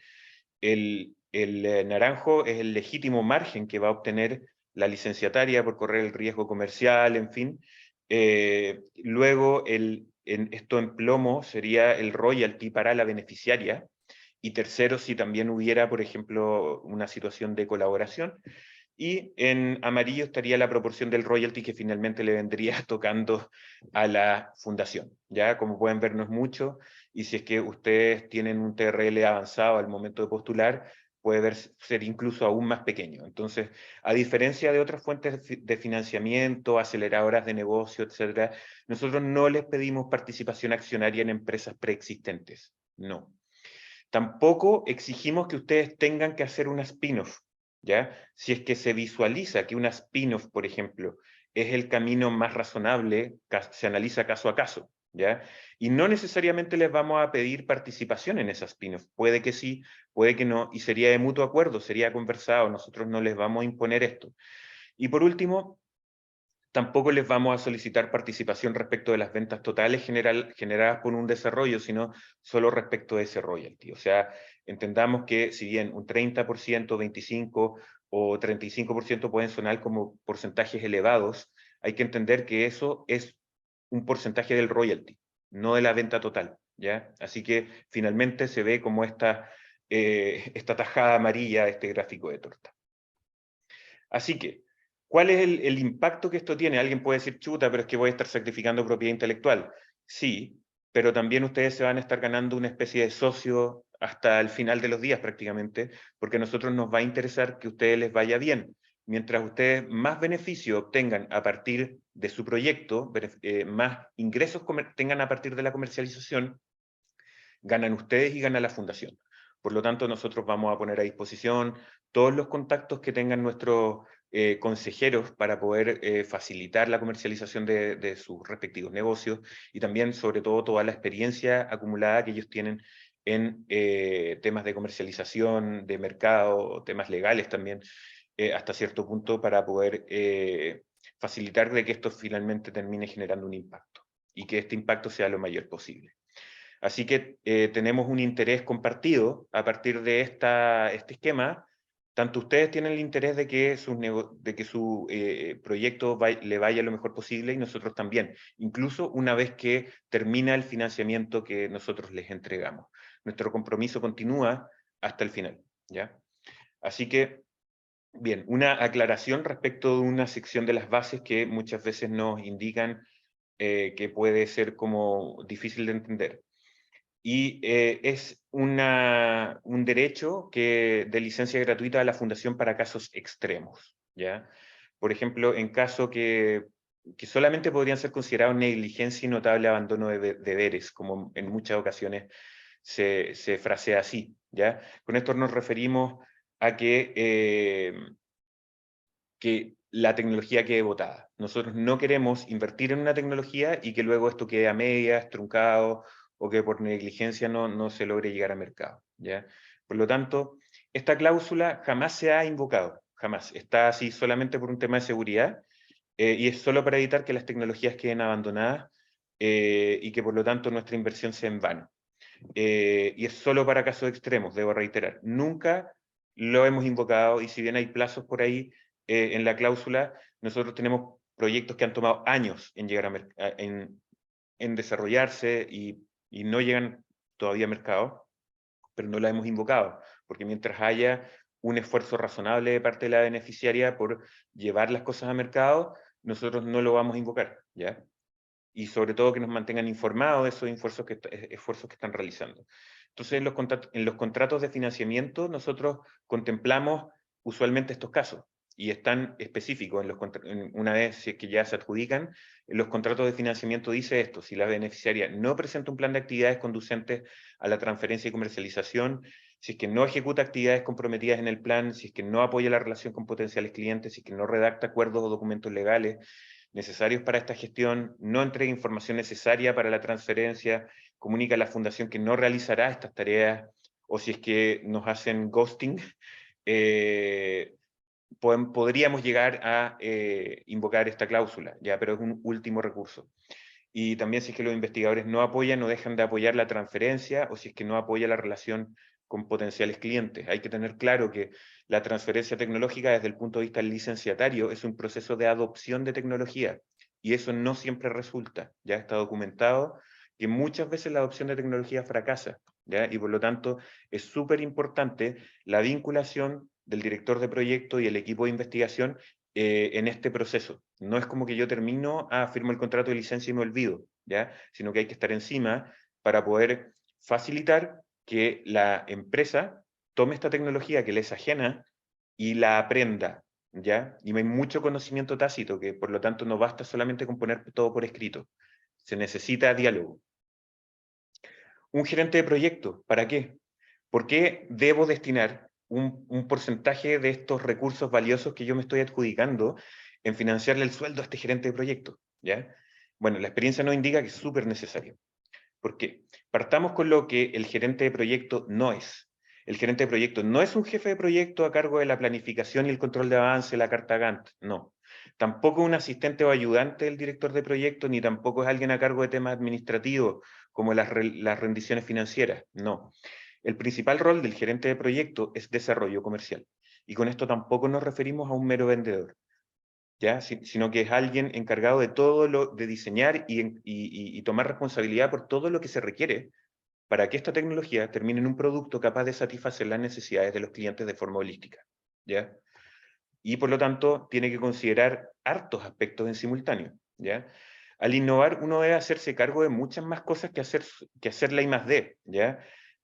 el naranjo es el legítimo margen que va a obtener la licenciataria por correr el riesgo comercial, en fin. Luego, esto en plomo sería el royalty para la beneficiaria. Y tercero, si también hubiera, por ejemplo, una situación de colaboración. Y en amarillo estaría la proporción del royalty que finalmente le vendría tocando a la fundación. Ya, como pueden ver, no es mucho, y si es que ustedes tienen un TRL avanzado al momento de postular, puede ser incluso aún más pequeño. Entonces, a diferencia de otras fuentes de financiamiento, aceleradoras de negocio, etcétera, nosotros no les pedimos participación accionaria en empresas preexistentes. No. Tampoco exigimos que ustedes tengan que hacer una spin-off, ¿ya? Si es que se visualiza que una spin-off, por ejemplo, es el camino más razonable, se analiza caso a caso, ¿ya? Y no necesariamente les vamos a pedir participación en esa spin-off. Puede que sí, puede que no, y sería de mutuo acuerdo, sería conversado, nosotros no les vamos a imponer esto. Y por último, tampoco les vamos a solicitar participación respecto de las ventas totales generadas por un desarrollo, sino solo respecto de ese royalty. O sea, entendamos que si bien un 30%, 25% o 35% pueden sonar como porcentajes elevados, hay que entender que eso es un porcentaje del royalty, no de la venta total, ¿ya? Así que finalmente se ve como esta tajada amarilla de este gráfico de torta. Así que, ¿cuál es el impacto que esto tiene? Alguien puede decir, chuta, pero es que voy a estar sacrificando propiedad intelectual. Sí, pero también ustedes se van a estar ganando una especie de socio hasta el final de los días prácticamente, porque a nosotros nos va a interesar que a ustedes les vaya bien. Mientras ustedes más beneficio obtengan a partir de su proyecto, más ingresos tengan a partir de la comercialización, ganan ustedes y gana la fundación. Por lo tanto, nosotros vamos a poner a disposición todos los contactos que tengan nuestros consejeros para poder facilitar la comercialización de sus respectivos negocios y también, sobre todo, toda la experiencia acumulada que ellos tienen en temas de comercialización, de mercado, temas legales también, hasta cierto punto para poder facilitar de que esto finalmente termine generando un impacto y que este impacto sea lo mayor posible. Así que tenemos un interés compartido a partir de este esquema. Tanto ustedes tienen el interés de que su proyecto le vaya lo mejor posible y nosotros también, incluso una vez que termina el financiamiento que nosotros les entregamos. Nuestro compromiso continúa hasta el final, ¿ya? Así que, bien, una aclaración respecto de una sección de las bases que muchas veces nos indican que puede ser como difícil de entender. Y es un derecho de licencia gratuita a la fundación para casos extremos, ¿ya? Por ejemplo, en caso que solamente podrían ser considerados negligencia y notable abandono de deberes, como en muchas ocasiones se frasea así, ¿ya? Con esto nos referimos a que la tecnología quede botada. Nosotros no queremos invertir en una tecnología y que luego esto quede a medias, truncado, o que por negligencia no se logre llegar a mercado, ¿ya? Por lo tanto, esta cláusula jamás se ha invocado, jamás. Está así solamente por un tema de seguridad y es solo para evitar que las tecnologías queden abandonadas y que por lo tanto nuestra inversión sea en vano. Y es solo para casos extremos, debo reiterar. Nunca lo hemos invocado y si bien hay plazos por ahí en la cláusula, nosotros tenemos proyectos que han tomado años en llegar en desarrollarse y no llegan todavía a mercado, pero no la hemos invocado, porque mientras haya un esfuerzo razonable de parte de la beneficiaria por llevar las cosas a mercado, nosotros no lo vamos a invocar, ¿ya? Y sobre todo que nos mantengan informados de esos esfuerzos que están realizando. Entonces, en los contratos de financiamiento nosotros contemplamos usualmente estos casos y están específicos. Una vez que ya se adjudican, en los contratos de financiamiento dice esto: si la beneficiaria no presenta un plan de actividades conducentes a la transferencia y comercialización, si es que no ejecuta actividades comprometidas en el plan, si es que no apoya la relación con potenciales clientes, si es que no redacta acuerdos o documentos legales necesarios para esta gestión, no entrega información necesaria para la transferencia, comunica a la fundación que no realizará estas tareas, o si es que nos hacen ghosting, podríamos llegar a invocar esta cláusula, ¿ya? Pero es un último recurso. Y también si es que los investigadores no apoyan o dejan de apoyar la transferencia, o si es que no apoya la relación con potenciales clientes. Hay que tener claro que la transferencia tecnológica desde el punto de vista licenciatario es un proceso de adopción de tecnología, y eso no siempre resulta. Ya está documentado que muchas veces la adopción de tecnología fracasa, ¿ya? Y por lo tanto es súper importante la vinculación del director de proyecto y el equipo de investigación en este proceso. No es como que yo termino, firmo el contrato de licencia y me olvido, ¿ya? Sino que hay que estar encima para poder facilitar que la empresa tome esta tecnología que le es ajena y la aprenda, ¿ya? Y hay mucho conocimiento tácito, que por lo tanto no basta solamente con poner todo por escrito. Se necesita diálogo. Un gerente de proyecto, ¿para qué? ¿Por qué debo destinar un porcentaje de estos recursos valiosos que yo me estoy adjudicando en financiarle el sueldo a este gerente de proyecto? ¿Ya? Bueno, la experiencia nos indica que es súper necesario. ¿Por qué? Partamos con lo que el gerente de proyecto no es. El gerente de proyecto no es un jefe de proyecto a cargo de la planificación y el control de avance, la carta Gantt, no. Tampoco es un asistente o ayudante del director de proyecto, ni tampoco es alguien a cargo de temas administrativos, como las rendiciones financieras, no. El principal rol del gerente de proyecto es desarrollo comercial. Y con esto tampoco nos referimos a un mero vendedor, ¿ya? Sino que es alguien encargado de todo de diseñar y tomar responsabilidad por todo lo que se requiere para que esta tecnología termine en un producto capaz de satisfacer las necesidades de los clientes de forma holística, ¿ya? Y por lo tanto tiene que considerar hartos aspectos en simultáneo, ¿ya? Al innovar uno debe hacerse cargo de muchas más cosas que hacer la I+D, ¿ya?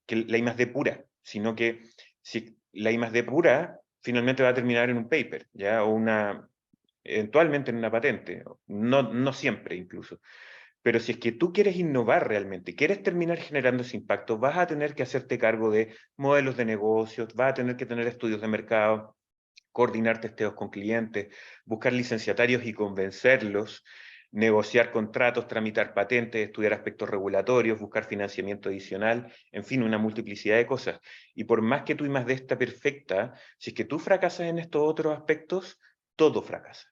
Que la I+D pura, sino que si la I+D pura finalmente va a terminar en un paper, ¿ya? O eventualmente en una patente, no siempre incluso. Pero si es que tú quieres innovar realmente, quieres terminar generando ese impacto, vas a tener que hacerte cargo de modelos de negocios, vas a tener que tener estudios de mercado, coordinar testeos con clientes, buscar licenciatarios y convencerlos, negociar contratos, tramitar patentes, estudiar aspectos regulatorios, buscar financiamiento adicional, en fin, una multiplicidad de cosas. Y por más que tu I+D está perfecta, si es que tú fracasas en estos otros aspectos, todo fracasa,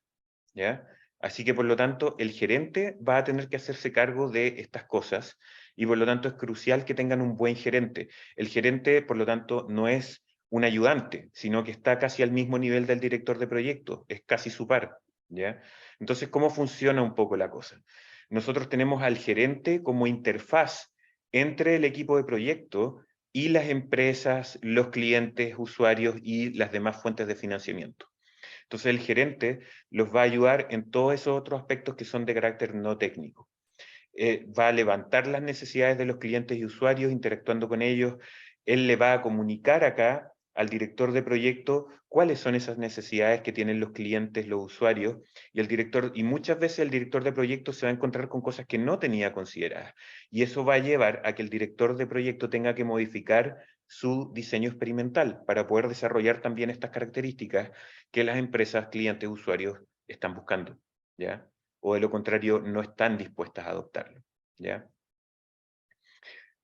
¿ya? Así que, por lo tanto, el gerente va a tener que hacerse cargo de estas cosas y, por lo tanto, es crucial que tengan un buen gerente. El gerente, por lo tanto, no es un ayudante, sino que está casi al mismo nivel del director de proyecto, es casi su par, ¿ya? Entonces, ¿cómo funciona un poco la cosa? Nosotros tenemos al gerente como interfaz entre el equipo de proyecto y las empresas, los clientes, usuarios y las demás fuentes de financiamiento. Entonces el gerente los va a ayudar en todos esos otros aspectos que son de carácter no técnico. Va a levantar las necesidades de los clientes y usuarios interactuando con ellos. Él le va a comunicar acá al director de proyecto cuáles son esas necesidades que tienen los clientes, los usuarios, y muchas veces el director de proyecto se va a encontrar con cosas que no tenía consideradas. Y eso va a llevar a que el director de proyecto tenga que modificar su diseño experimental para poder desarrollar también estas características que las empresas, clientes, usuarios están buscando, ¿ya? O de lo contrario no están dispuestas a adoptarlo, ¿ya?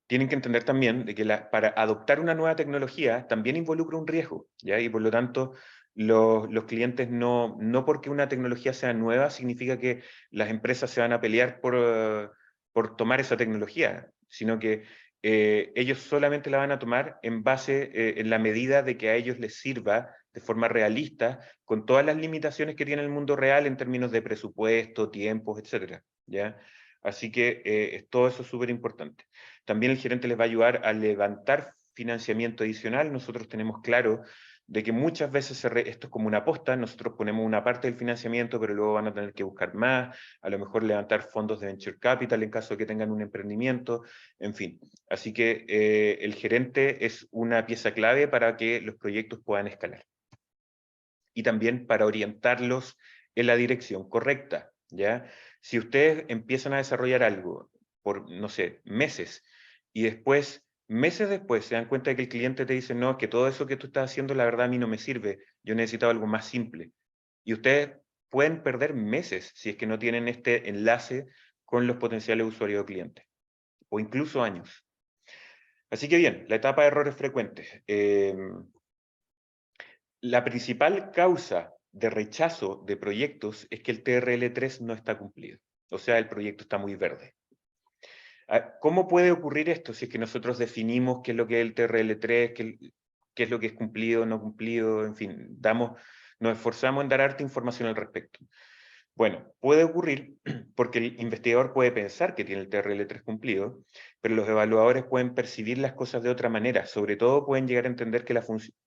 Tienen que entender también de que para adoptar una nueva tecnología también involucra un riesgo, ¿ya? Y por lo tanto, los clientes no porque una tecnología sea nueva significa que las empresas se van a pelear por tomar esa tecnología, sino que ellos solamente la van a tomar en base, en la medida de que a ellos les sirva de forma realista, con todas las limitaciones que tiene el mundo real en términos de presupuesto, tiempos, etcétera, ¿ya? Así que todo eso es súper importante. También el gerente les va a ayudar a levantar financiamiento adicional. Nosotros tenemos claro de que muchas veces esto es como una aposta, nosotros ponemos una parte del financiamiento, pero luego van a tener que buscar más, a lo mejor levantar fondos de venture capital en caso de que tengan un emprendimiento, en fin. Así que el gerente es una pieza clave para que los proyectos puedan escalar. Y también para orientarlos en la dirección correcta, ¿ya? Si ustedes empiezan a desarrollar algo por, no sé, meses, y después Meses después se dan cuenta de que el cliente te dice, no, es que todo eso que tú estás haciendo la verdad a mí no me sirve, yo necesito algo más simple. Y ustedes pueden perder meses si es que no tienen este enlace con los potenciales usuarios o clientes, o incluso años. Así que bien, la etapa de errores frecuentes. La principal causa de rechazo de proyectos es que el TRL3 no está cumplido. O sea, el proyecto está muy verde. ¿Cómo puede ocurrir esto si es que nosotros definimos qué es lo que es el TRL3, qué es lo que es cumplido, no cumplido, en fin, nos esforzamos en dar harta información al respecto? Bueno, puede ocurrir porque el investigador puede pensar que tiene el TRL3 cumplido, pero los evaluadores pueden percibir las cosas de otra manera. Sobre todo pueden llegar a entender que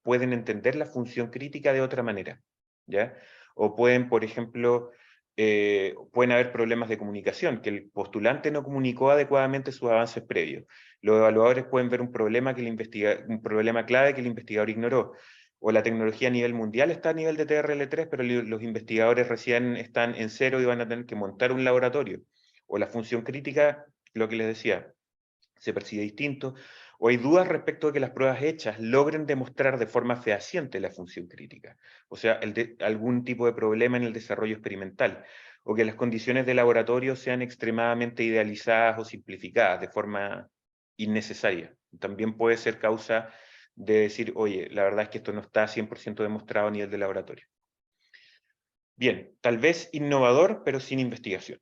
pueden entender la función crítica de otra manera, ¿ya? O pueden, por ejemplo, pueden haber problemas de comunicación, que el postulante no comunicó adecuadamente sus avances previos. Los evaluadores pueden ver un problema clave que el investigador ignoró. O la tecnología a nivel mundial está a nivel de TRL3, pero los investigadores recién están en cero y van a tener que montar un laboratorio. O la función crítica, lo que les decía, se percibe distinto. O hay dudas respecto a que las pruebas hechas logren demostrar de forma fehaciente la función crítica. O sea, algún tipo de problema en el desarrollo experimental. O que las condiciones de laboratorio sean extremadamente idealizadas o simplificadas de forma innecesaria. También puede ser causa de decir, oye, la verdad es que esto no está 100% demostrado a nivel de laboratorio. Bien, tal vez innovador, pero sin investigación.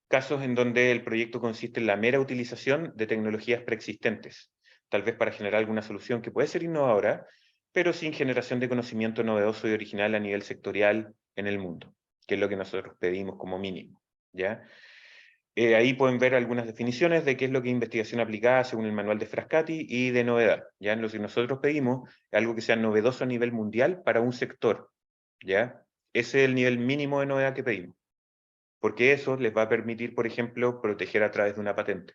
Casos en donde el proyecto consiste en la mera utilización de tecnologías preexistentes, tal vez para generar alguna solución que puede ser innovadora, pero sin generación de conocimiento novedoso y original a nivel sectorial en el mundo, que es lo que nosotros pedimos como mínimo, ¿ya? Ahí pueden ver algunas definiciones de qué es lo que es investigación aplicada según el manual de Frascati y de novedad. ¿Ya? Lo que nosotros pedimos es algo que sea novedoso a nivel mundial para un sector. ¿Ya? Ese es el nivel mínimo de novedad que pedimos. Porque eso les va a permitir, por ejemplo, proteger a través de una patente.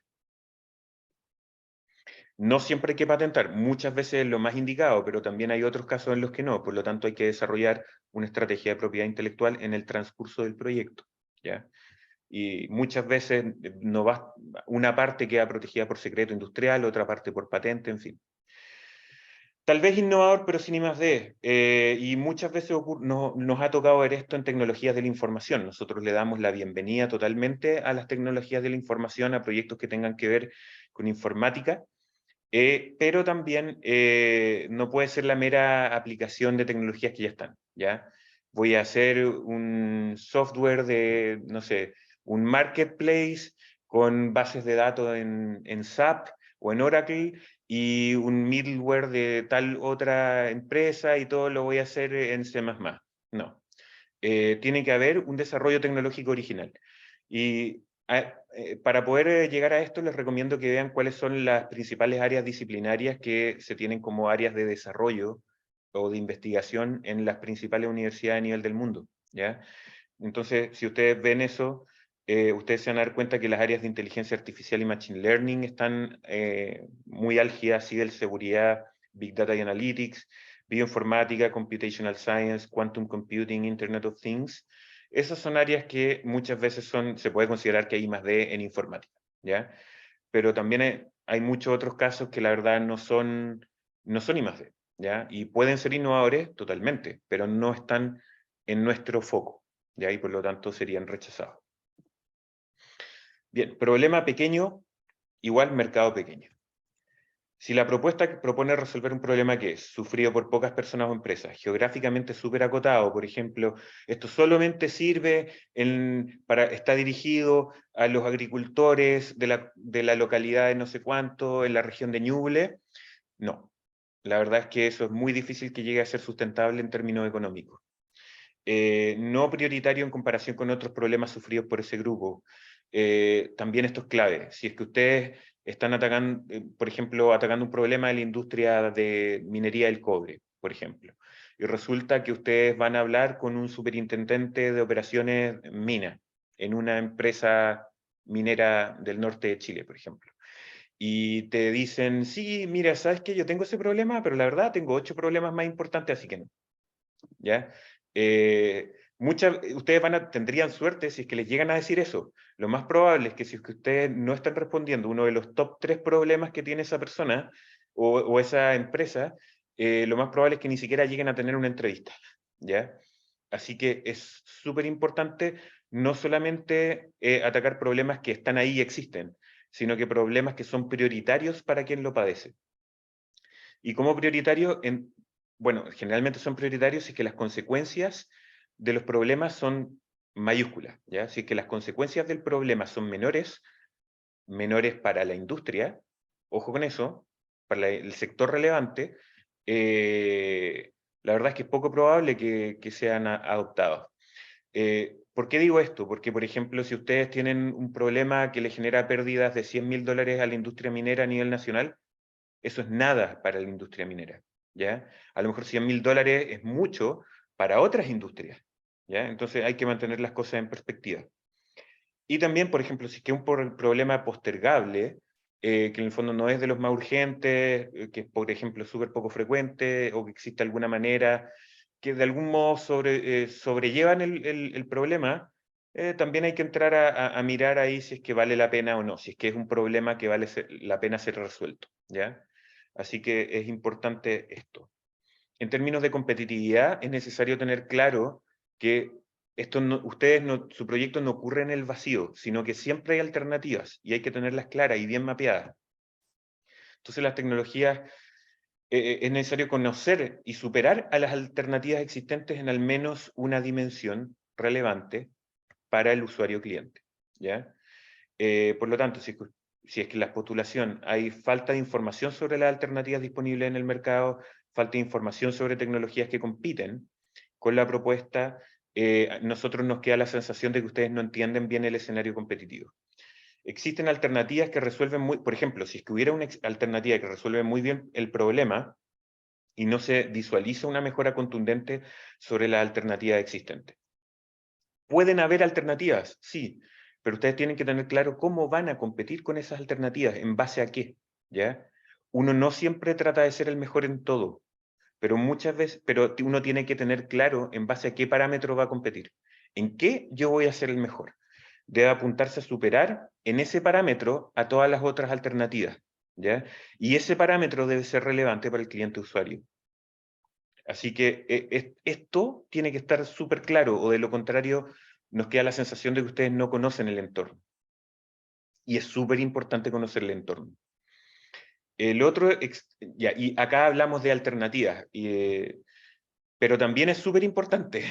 No siempre hay que patentar, muchas veces es lo más indicado, pero también hay otros casos en los que no. Por lo tanto, hay que desarrollar una estrategia de propiedad intelectual en el transcurso del proyecto. ¿Ya? Y muchas veces una parte queda protegida por secreto industrial, otra parte por patente, en fin. Tal vez innovador, pero sin I+D. Y muchas veces nos ha tocado ver esto en tecnologías de la información. Nosotros le damos la bienvenida totalmente a las tecnologías de la información, a proyectos que tengan que ver con informática, pero también no puede ser la mera aplicación de tecnologías que ya están, ¿ya? Voy a hacer un software de, no sé, un marketplace con bases de datos en SAP o en Oracle y un middleware de tal otra empresa y todo lo voy a hacer en C++. No. Tiene que haber un desarrollo tecnológico original. Y para poder llegar a esto, les recomiendo que vean cuáles son las principales áreas disciplinarias que se tienen como áreas de desarrollo o de investigación en las principales universidades a nivel del mundo, ¿ya? Entonces, si ustedes ven eso, ustedes se van a dar cuenta que las áreas de inteligencia artificial y machine learning están muy álgidas, ciberseguridad, big data y analytics, bioinformática, computational science, quantum computing, Internet of Things. Esas son áreas que muchas veces se puede considerar que hay I+D en informática, ¿ya? Pero también hay muchos otros casos que la verdad no son I+D, ¿ya? Y pueden ser innovadores totalmente, pero no están en nuestro foco, ¿ya? Y por lo tanto serían rechazados. Bien, problema pequeño, igual mercado pequeño. Si la propuesta propone resolver un problema que es sufrido por pocas personas o empresas, geográficamente súper acotado, por ejemplo, esto solamente sirve está dirigido a los agricultores de la localidad de no sé cuánto, en la región de Ñuble, no. La verdad es que eso es muy difícil que llegue a ser sustentable en términos económicos. No prioritario en comparación con otros problemas sufridos por ese grupo. También esto es clave. Si es que ustedes están atacando, por ejemplo, atacando un problema de la industria de minería del cobre, por ejemplo, y resulta que ustedes van a hablar con un superintendente de operaciones mina en una empresa minera del norte de Chile, por ejemplo. Y te dicen, sí, mira, ¿sabes qué? Yo tengo ese problema, pero la verdad tengo 8 problemas más importantes, así que no. ¿Ya? Ustedes tendrían suerte si es que les llegan a decir eso. Lo más probable es que si es que ustedes no están respondiendo uno de los top 3 problemas que tiene esa persona o esa empresa, lo más probable es que ni siquiera lleguen a tener una entrevista, ¿ya? Así que es súper importante no solamente atacar problemas que están ahí y existen, sino que problemas que son prioritarios para quien lo padece. Y como prioritario, bueno, generalmente son prioritarios si es que las consecuencias de los problemas son mayúsculas, ¿ya? Si es que las consecuencias del problema son menores para la industria, ojo con eso, para el sector relevante, la verdad es que es poco probable que sean adoptados. ¿Por qué digo esto? Porque, por ejemplo, si ustedes tienen un problema que le genera pérdidas de $100.000 a la industria minera a nivel nacional, eso es nada para la industria minera, ¿ya? A lo mejor $100.000 es mucho para otras industrias, ¿ya? Entonces hay que mantener las cosas en perspectiva. Y también, por ejemplo, si es que un problema postergable, que en el fondo no es de los más urgentes, que es, por ejemplo, súper poco frecuente, o que existe alguna manera que de algún modo sobrellevan el problema, también hay que entrar a mirar ahí si es que vale la pena o no, si es que es un problema que vale la pena ser resuelto, ¿ya? Así que es importante esto. En términos de competitividad, es necesario tener claro que su proyecto no ocurre en el vacío, sino que siempre hay alternativas y hay que tenerlas claras y bien mapeadas. Entonces las tecnologías, es necesario conocer y superar a las alternativas existentes en al menos una dimensión relevante para el usuario cliente, ¿ya? Por lo tanto, si es que en la postulación hay falta de información sobre las alternativas disponibles en el mercado, falta de información sobre tecnologías que compiten con la propuesta, nosotros nos queda la sensación de que ustedes no entienden bien el escenario competitivo. Existen alternativas que resuelven por ejemplo, si es que hubiera una alternativa que resuelve muy bien el problema y no se visualiza una mejora contundente sobre la alternativa existente. ¿Pueden haber alternativas? Sí, pero ustedes tienen que tener claro cómo van a competir con esas alternativas, en base a qué, ¿ya? Uno no siempre trata de ser el mejor en todo, pero muchas veces, uno tiene que tener claro en base a qué parámetro va a competir. ¿En qué yo voy a ser el mejor? Debe apuntarse a superar en ese parámetro a todas las otras alternativas, ¿ya? Y ese parámetro debe ser relevante para el cliente usuario. Así que esto tiene que estar súper claro, o de lo contrario nos queda la sensación de que ustedes no conocen el entorno. Y es súper importante conocer el entorno. El otro, y acá hablamos de alternativas, pero también es súper importante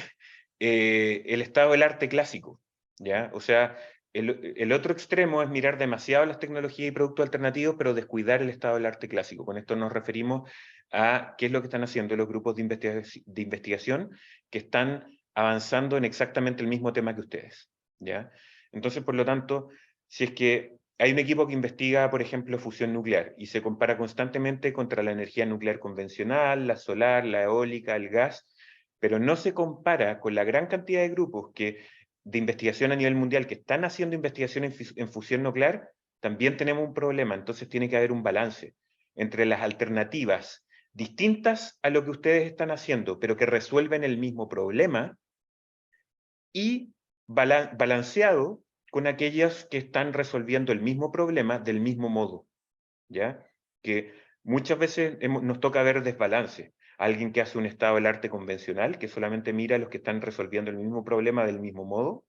el estado del arte clásico, ¿ya? O sea, el otro extremo es mirar demasiado las tecnologías y productos alternativos, pero descuidar el estado del arte clásico. Con esto nos referimos a qué es lo que están haciendo los grupos de investigación que están avanzando en exactamente el mismo tema que ustedes, ¿ya? Entonces, por lo tanto, si es que hay un equipo que investiga, por ejemplo, fusión nuclear y se compara constantemente contra la energía nuclear convencional, la solar, la eólica, el gas, pero no se compara con la gran cantidad de grupos de investigación a nivel mundial que están haciendo investigación en fusión nuclear, también tenemos un problema. Entonces tiene que haber un balance entre las alternativas distintas a lo que ustedes están haciendo, pero que resuelven el mismo problema, y balanceado con aquellas que están resolviendo el mismo problema del mismo modo, ¿ya? Que muchas veces nos toca ver desbalance. Alguien que hace un estado del arte convencional, que solamente mira a los que están resolviendo el mismo problema del mismo modo,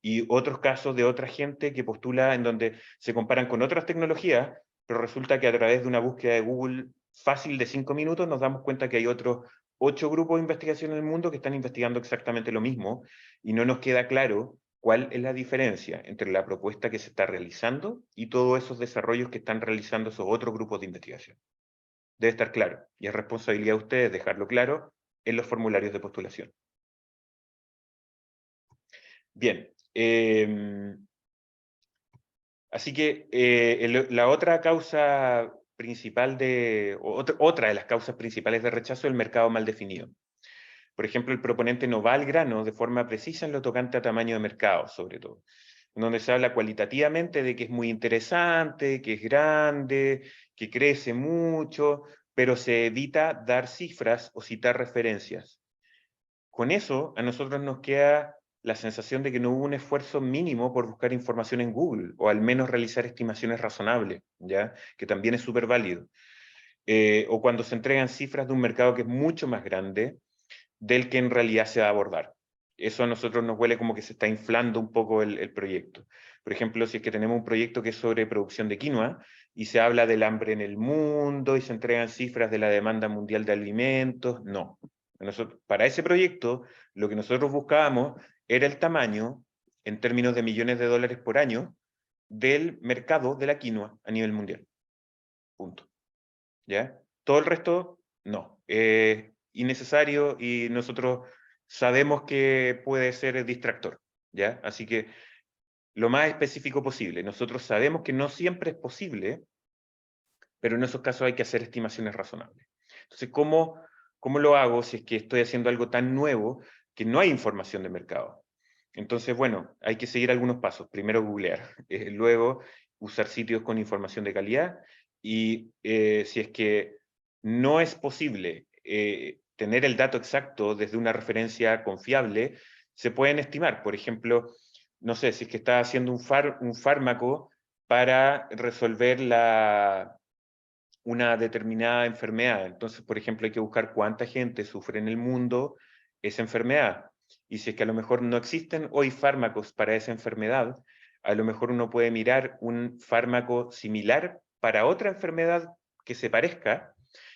y otros casos de otra gente que postula en donde se comparan con otras tecnologías, pero resulta que a través de una búsqueda de Google fácil de 5 minutos nos damos cuenta que hay otros 8 grupos de investigación en el mundo que están investigando exactamente lo mismo, y no nos queda claro cuál es la diferencia entre la propuesta que se está realizando y todos esos desarrollos que están realizando esos otros grupos de investigación. Debe estar claro, y es responsabilidad de ustedes dejarlo claro en los formularios de postulación. Bien, así que la otra causa principal otra de las causas principales de rechazo es el mercado mal definido. Por ejemplo, el proponente no va al grano de forma precisa en lo tocante a tamaño de mercado, sobre todo, en donde se habla cualitativamente de que es muy interesante, que es grande, que crece mucho, pero se evita dar cifras o citar referencias. con eso a nosotros nos queda la sensación de que no hubo un esfuerzo mínimo por buscar información en Google, o al menos realizar estimaciones razonables, ¿ya? Que también es súper válido. O cuando se entregan cifras de un mercado que es mucho más grande del que en realidad se va a abordar. Eso a nosotros nos huele como que se está inflando un poco el proyecto. Por ejemplo, si es que tenemos un proyecto que es sobre producción de quinoa y se habla del hambre en el mundo y se entregan cifras de la demanda mundial de alimentos, no. Para ese proyecto, lo que nosotros buscábamos era el tamaño, en términos de millones de dólares por año, del mercado de la quinoa a nivel mundial. Punto. ¿Ya? Todo el resto, no. Innecesario y nosotros sabemos que puede ser distractor, ¿ya? Así que lo más específico posible. Nosotros sabemos que no siempre es posible, pero en esos casos hay que hacer estimaciones razonables. Entonces, ¿cómo lo hago si es que estoy haciendo algo tan nuevo que no hay información de mercado? Entonces, bueno, hay que seguir algunos pasos. Primero, googlear. Luego, usar sitios con información de calidad. Y si es que no es posible tener el dato exacto desde una referencia confiable, se pueden estimar. Por ejemplo, no sé, si es que está haciendo un fármaco para resolver una determinada enfermedad. Entonces, por ejemplo, hay que buscar cuánta gente sufre en el mundo esa enfermedad. Y si es que a lo mejor no existen hoy fármacos para esa enfermedad, a lo mejor uno puede mirar un fármaco similar para otra enfermedad que se parezca,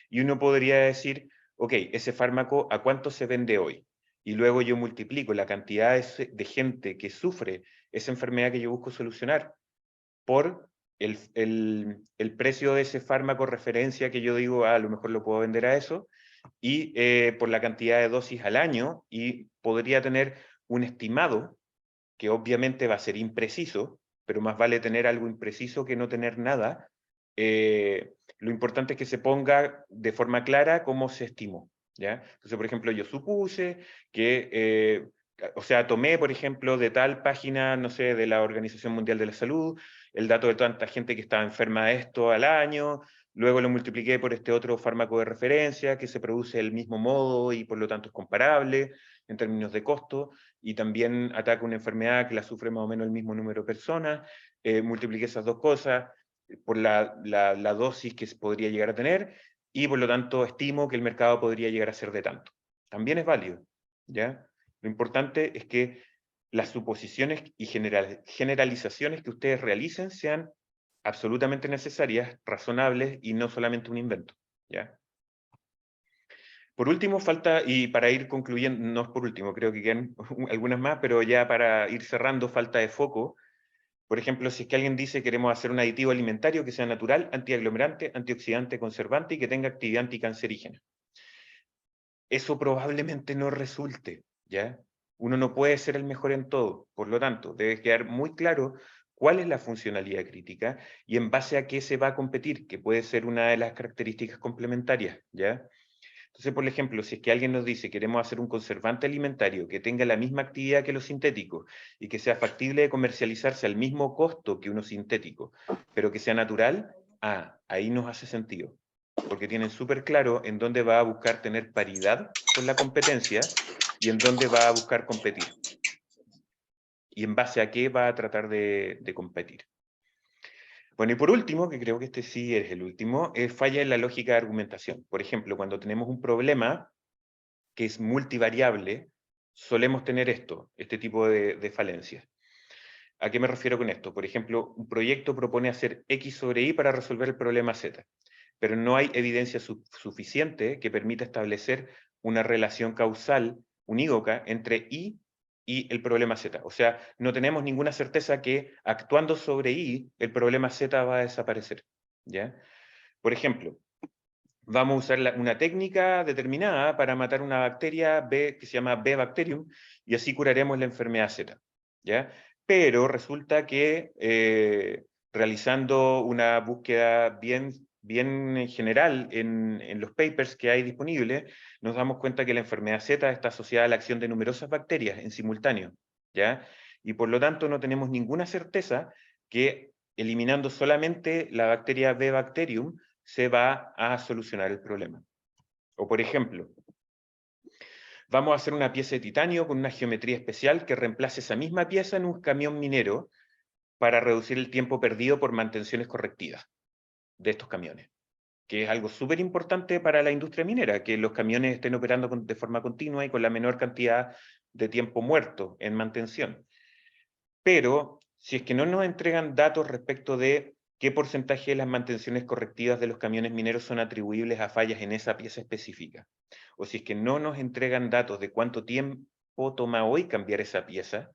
y uno podría decir, ok, ese fármaco, ¿a cuánto se vende hoy? Y luego yo multiplico la cantidad de gente que sufre esa enfermedad que yo busco solucionar por el precio de ese fármaco referencia que yo digo, a lo mejor lo puedo vender a eso, y por la cantidad de dosis al año, y podría tener un estimado que obviamente va a ser impreciso, pero más vale tener algo impreciso que no tener nada. Lo importante es que se ponga de forma clara cómo se estimó, ¿ya? Entonces, por ejemplo, yo supuse que, o sea, tomé, por ejemplo, de tal página, no sé, de la Organización Mundial de la Salud, el dato de tanta gente que estaba enferma de esto al año, luego lo multipliqué por este otro fármaco de referencia que se produce del mismo modo y por lo tanto es comparable en términos de costo, y también ataca una enfermedad que la sufre más o menos el mismo número de personas, multipliqué esas dos cosas por la dosis que podría llegar a tener, y por lo tanto estimo que el mercado podría llegar a ser de tanto. También es válido, ¿ya? Lo importante es que las suposiciones y generalizaciones que ustedes realicen sean absolutamente necesarias, razonables y no solamente un invento, ¿ya? Por último, falta, y para ir concluyendo, no es por último, creo que quedan algunas más, pero ya para ir cerrando, falta de foco. Por ejemplo, si es que alguien dice queremos hacer un aditivo alimentario que sea natural, antiaglomerante, antioxidante, conservante y que tenga actividad anticancerígena. Eso probablemente no resulte, ¿ya? Uno no puede ser el mejor en todo, por lo tanto, debe quedar muy claro cuál es la funcionalidad crítica y en base a qué se va a competir, que puede ser una de las características complementarias, ¿ya? Entonces, por ejemplo, si es que alguien nos dice queremos hacer un conservante alimentario que tenga la misma actividad que los sintéticos y que sea factible de comercializarse al mismo costo que uno sintético, pero que sea natural, ahí nos hace sentido, porque tienen súper claro en dónde va a buscar tener paridad con la competencia y en dónde va a buscar competir. Y en base a qué va a tratar de competir. Bueno, y por último, que creo que este sí es el último, falla en la lógica de argumentación. Por ejemplo, cuando tenemos un problema que es multivariable, solemos tener este tipo de falencias. ¿A qué me refiero con esto? Por ejemplo, un proyecto propone hacer X sobre Y para resolver el problema Z, pero no hay evidencia suficiente que permita establecer una relación causal unívoca entre Y y el problema Z. O sea, no tenemos ninguna certeza que actuando sobre Y, el problema Z va a desaparecer, ¿ya? Por ejemplo, vamos a usar una técnica determinada para matar una bacteria B que se llama B-Bacterium y así curaremos la enfermedad Z, ¿ya? Pero resulta que realizando una búsqueda bien general en los papers que hay disponibles, nos damos cuenta que la enfermedad Z está asociada a la acción de numerosas bacterias en simultáneo, ¿ya? Y por lo tanto no tenemos ninguna certeza que eliminando solamente la bacteria B-Bacterium se va a solucionar el problema. O por ejemplo, vamos a hacer una pieza de titanio con una geometría especial que reemplace esa misma pieza en un camión minero para reducir el tiempo perdido por mantenciones correctivas de estos camiones, que es algo súper importante para la industria minera, que los camiones estén operando de forma continua y con la menor cantidad de tiempo muerto en mantención. Pero si es que no nos entregan datos respecto de qué porcentaje de las mantenciones correctivas de los camiones mineros son atribuibles a fallas en esa pieza específica, o si es que no nos entregan datos de cuánto tiempo toma hoy cambiar esa pieza,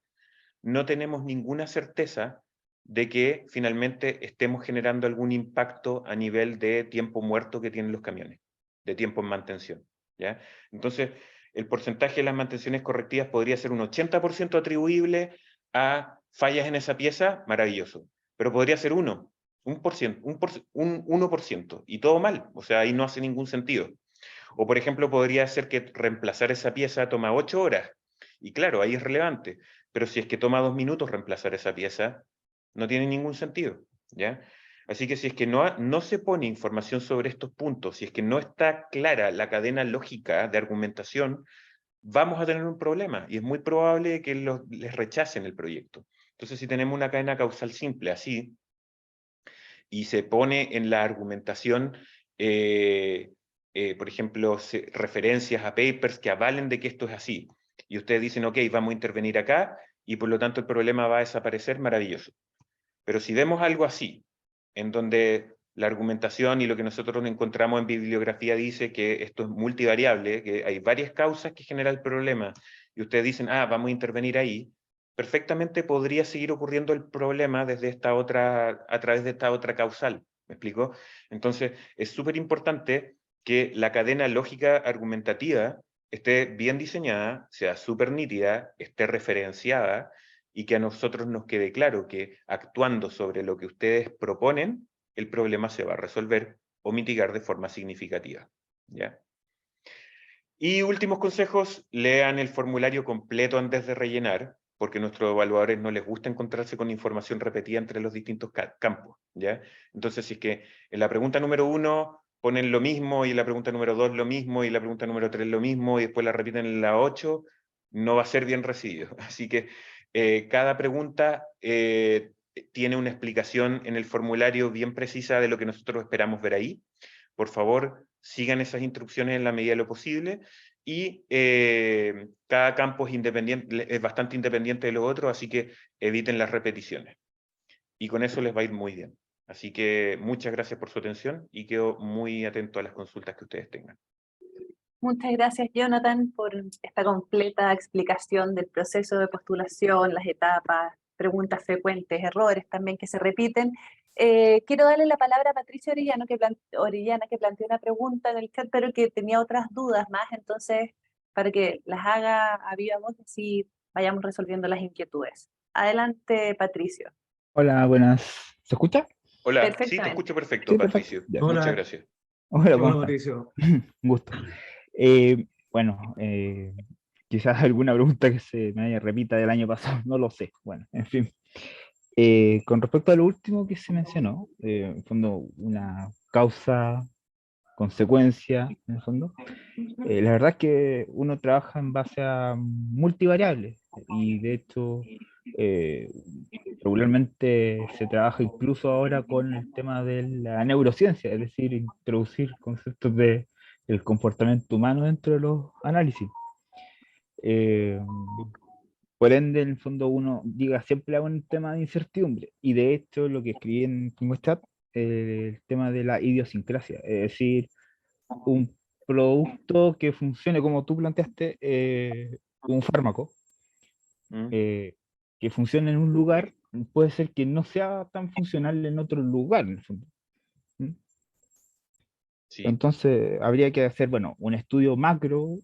no tenemos ninguna certeza de que finalmente estemos generando algún impacto a nivel de tiempo muerto que tienen los camiones, de tiempo en mantención, ¿ya? Entonces, el porcentaje de las mantenciones correctivas podría ser un 80% atribuible a fallas en esa pieza, maravilloso, pero podría ser un 1%, y todo mal, o sea, ahí no hace ningún sentido. O, por ejemplo, podría ser que reemplazar esa pieza toma 8 horas, y claro, ahí es relevante, pero si es que toma 2 minutos reemplazar esa pieza, no tiene ningún sentido, ¿ya? Así que si es que no se pone información sobre estos puntos, si es que no está clara la cadena lógica de argumentación, vamos a tener un problema, y es muy probable que les rechacen el proyecto. Entonces, si tenemos una cadena causal simple así, y se pone en la argumentación, por ejemplo, referencias a papers que avalen de que esto es así, y ustedes dicen, ok, vamos a intervenir acá, y por lo tanto el problema va a desaparecer, maravilloso. Pero si vemos algo así, en donde la argumentación y lo que nosotros encontramos en bibliografía dice que esto es multivariable, que hay varias causas que generan el problema, y ustedes dicen, vamos a intervenir ahí, perfectamente podría seguir ocurriendo el problema desde esta otra, a través de esta otra causal. ¿Me explico? Entonces, es súper importante que la cadena lógica argumentativa esté bien diseñada, sea súper nítida, esté referenciada, y que a nosotros nos quede claro que actuando sobre lo que ustedes proponen, el problema se va a resolver o mitigar de forma significativa, ¿ya? Y últimos consejos, lean el formulario completo antes de rellenar, porque a nuestros evaluadores no les gusta encontrarse con información repetida entre los distintos campos, ¿ya? Entonces, si es que en la pregunta número 1 ponen lo mismo, y en la pregunta número 2 lo mismo, y en la pregunta número 3 lo mismo, y después la repiten en la 8, no va a ser bien recibido. Así que cada pregunta tiene una explicación en el formulario bien precisa de lo que nosotros esperamos ver ahí. Por favor, sigan esas instrucciones en la medida de lo posible, y cada campo es independiente, es bastante independiente de lo otro, así que eviten las repeticiones. Y con eso les va a ir muy bien. Así que muchas gracias por su atención y quedo muy atento a las consultas que ustedes tengan. Muchas gracias, Jonathan, por esta completa explicación del proceso de postulación, las etapas, preguntas frecuentes, errores también que se repiten. Quiero darle la palabra a Patricia Orellana, que planteó una pregunta en el chat, pero que tenía otras dudas más, entonces, para que las haga a viva voz, así vayamos resolviendo las inquietudes. Adelante, Patricio. Hola, buenas. ¿Se escucha? Hola, sí, te Perfectamente. escucho perfecto, Sí, perfecto. Patricio. Ya. Muchas Hola, gracias. Hola, ¿cómo hola están? Mauricio. Un gusto. Bueno, quizás alguna pregunta que se me repita del año pasado, no lo sé. Bueno, en fin. Con respecto a lo último que se mencionó, en el fondo, una causa, consecuencia, en el fondo, la verdad es que uno trabaja en base a multivariables, y de hecho, eh, regularmente se trabaja incluso ahora con el tema de la neurociencia, es decir, introducir conceptos de el comportamiento humano dentro de los análisis. Eh, por ende, en el fondo uno diga siempre a un tema de incertidumbre, y de hecho lo que escribí en el chat, el tema de la idiosincrasia, es decir, un producto que funcione como tú planteaste, un fármaco, ¿Mm? eh, que funcione en un lugar, puede ser que no sea tan funcional en otro lugar, en el fondo. ¿Mm? Sí. Entonces, habría que hacer, bueno, un estudio macro,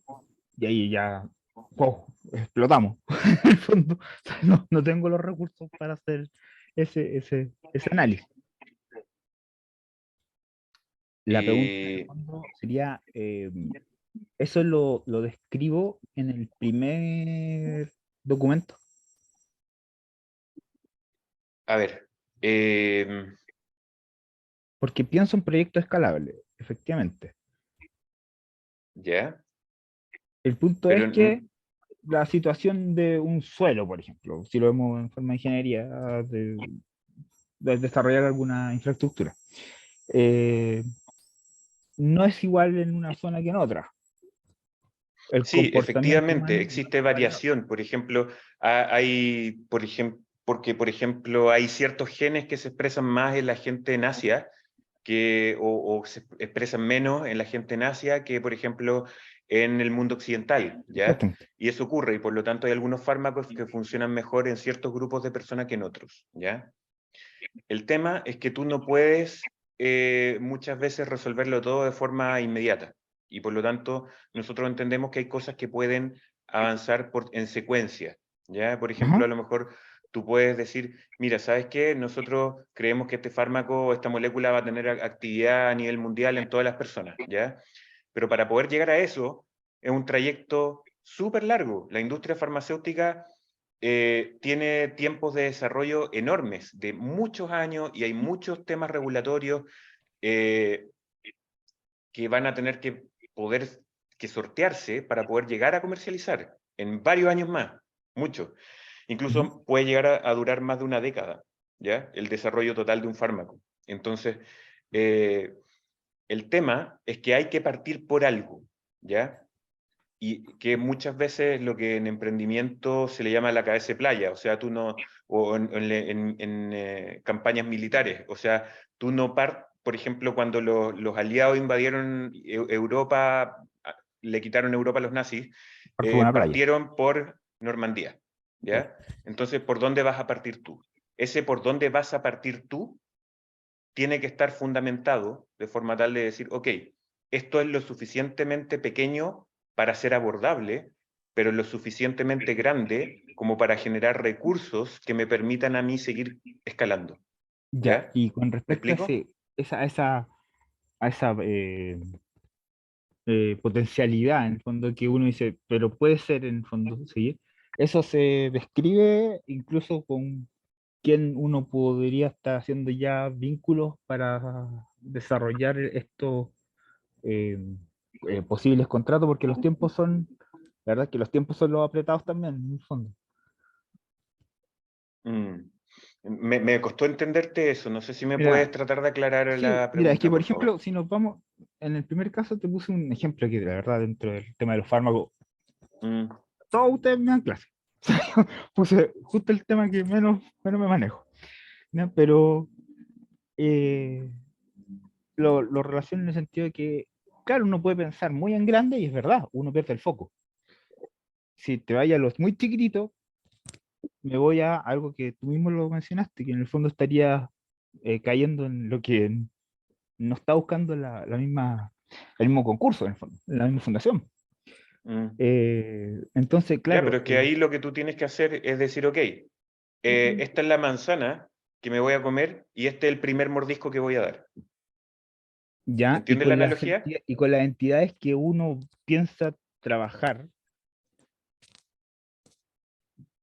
y ahí ya, wow, explotamos. En el fondo, o sea, no tengo los recursos para hacer ese análisis. La pregunta en el Eh, fondo sería, ¿eso lo describo en el primer documento? a ver, Porque pienso en proyectos escalables, efectivamente. ya. El punto Pero es que la situación de un suelo, por ejemplo, si lo vemos en forma de ingeniería, de desarrollar alguna infraestructura, eh, no es igual en una zona que en otra. El sí, comportamiento efectivamente, humano existe varía en otra. variación. Por ejemplo, hay, por ejemplo, porque, por ejemplo, hay ciertos genes que se expresan más en la gente en Asia o se expresan menos en la gente en Asia que, por ejemplo, en el mundo occidental, ¿ya? Exactamente. Y eso ocurre, y por lo tanto hay algunos fármacos que funcionan mejor en ciertos grupos de personas que en otros, ¿ya? El tema es que tú no puedes muchas veces resolverlo todo de forma inmediata, y por lo tanto nosotros entendemos que hay cosas que pueden avanzar en secuencia, ¿ya? Por ejemplo, Ajá. a lo mejor tú puedes decir, mira, ¿sabes qué? Nosotros creemos que este fármaco, esta molécula va a tener actividad a nivel mundial en todas las personas, ¿ya? Pero para poder llegar a eso es un trayecto súper largo. La industria farmacéutica tiene tiempos de desarrollo enormes, de muchos años, y hay muchos temas regulatorios eh, que van a tener que poder que sortearse para poder llegar a comercializar en varios años más, mucho. Ujú. Incluso puede llegar a durar más de una década, ¿ya? El desarrollo total de un fármaco. Entonces, eh, el tema es que hay que partir por algo, ¿ya? Y que muchas veces lo que en emprendimiento se le llama la cabeza de playa, o sea, tú no, o en campañas militares, o sea, tú no por ejemplo, cuando los aliados invadieron Europa, le quitaron Europa a los nazis, Parte de una playa. partieron por Normandía, Claro. ¿ya? Entonces, ¿por dónde vas a partir tú? Ese por dónde vas a partir tú tiene que estar fundamentado de forma tal de decir, ok, esto es lo suficientemente pequeño para ser abordable, pero lo suficientemente grande como para generar recursos que me permitan a mí seguir escalando. Ya, ¿Ya? y con ¿Me respecto a explico? esa potencialidad, en el fondo, que uno dice, pero puede ser en el fondo, ¿sí? Eso se describe incluso con quien uno podría estar haciendo ya vínculos para desarrollar estos eh, posibles contratos, porque los tiempos son, la verdad que los tiempos son los apretados también, en el fondo. Mm. Me costó entenderte eso. No sé si me puedes Mira, tratar de aclarar sí, la mira, es que pregunta, por por favor. ejemplo, si nos vamos, en el primer caso te puse un ejemplo que la verdad dentro del tema de los fármacos, Mm, todos ustedes me dan clase. Puse justo el tema que menos me manejo, ¿no? Pero eh, lo relaciono en el sentido de que, claro, uno puede pensar muy en grande y es verdad, uno pierde el foco. Si te vayas a los muy chiquititos, me voy a algo que tú mismo lo mencionaste, que en el fondo estaría cayendo en lo que no está buscando el mismo concurso, en el fondo, la misma fundación. mm. Entonces, Ya, pero claro, es que ahí lo que tú tienes que hacer es decir, ok, esta es la manzana que me voy a comer y este es el primer mordisco que voy a dar. ya, ¿Entiendes la analogía? y con las entidades que uno piensa trabajar,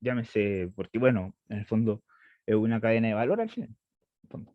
llámese, porque bueno, en el fondo es una cadena de valor al final. En el fondo.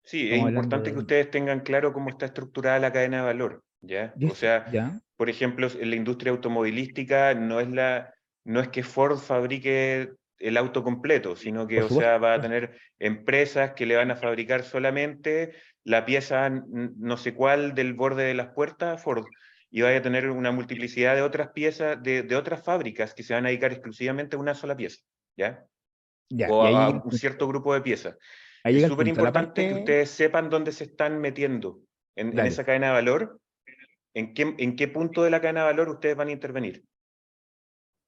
Sí, es Estamos hablando importante que de... ustedes tengan claro cómo está estructurada la cadena de valor, ¿ya? O sea, Ya, por ejemplo, en la industria automovilística no es que Ford fabrique el auto completo, sino que, por o sea, supuesto. va a Claro. tener empresas que le van a fabricar solamente la pieza no sé cuál del borde de las puertas a Ford, y vaya a tener una multiplicidad de otras piezas, de otras fábricas que se van a dedicar exclusivamente a una sola pieza, ¿ya? Ya, O y a un cierto grupo de piezas. ahí Es llega el súper punto. La importante que parte, ustedes sepan dónde se están metiendo en dale. esa cadena de valor, en qué punto de la cadena de valor ustedes van a intervenir.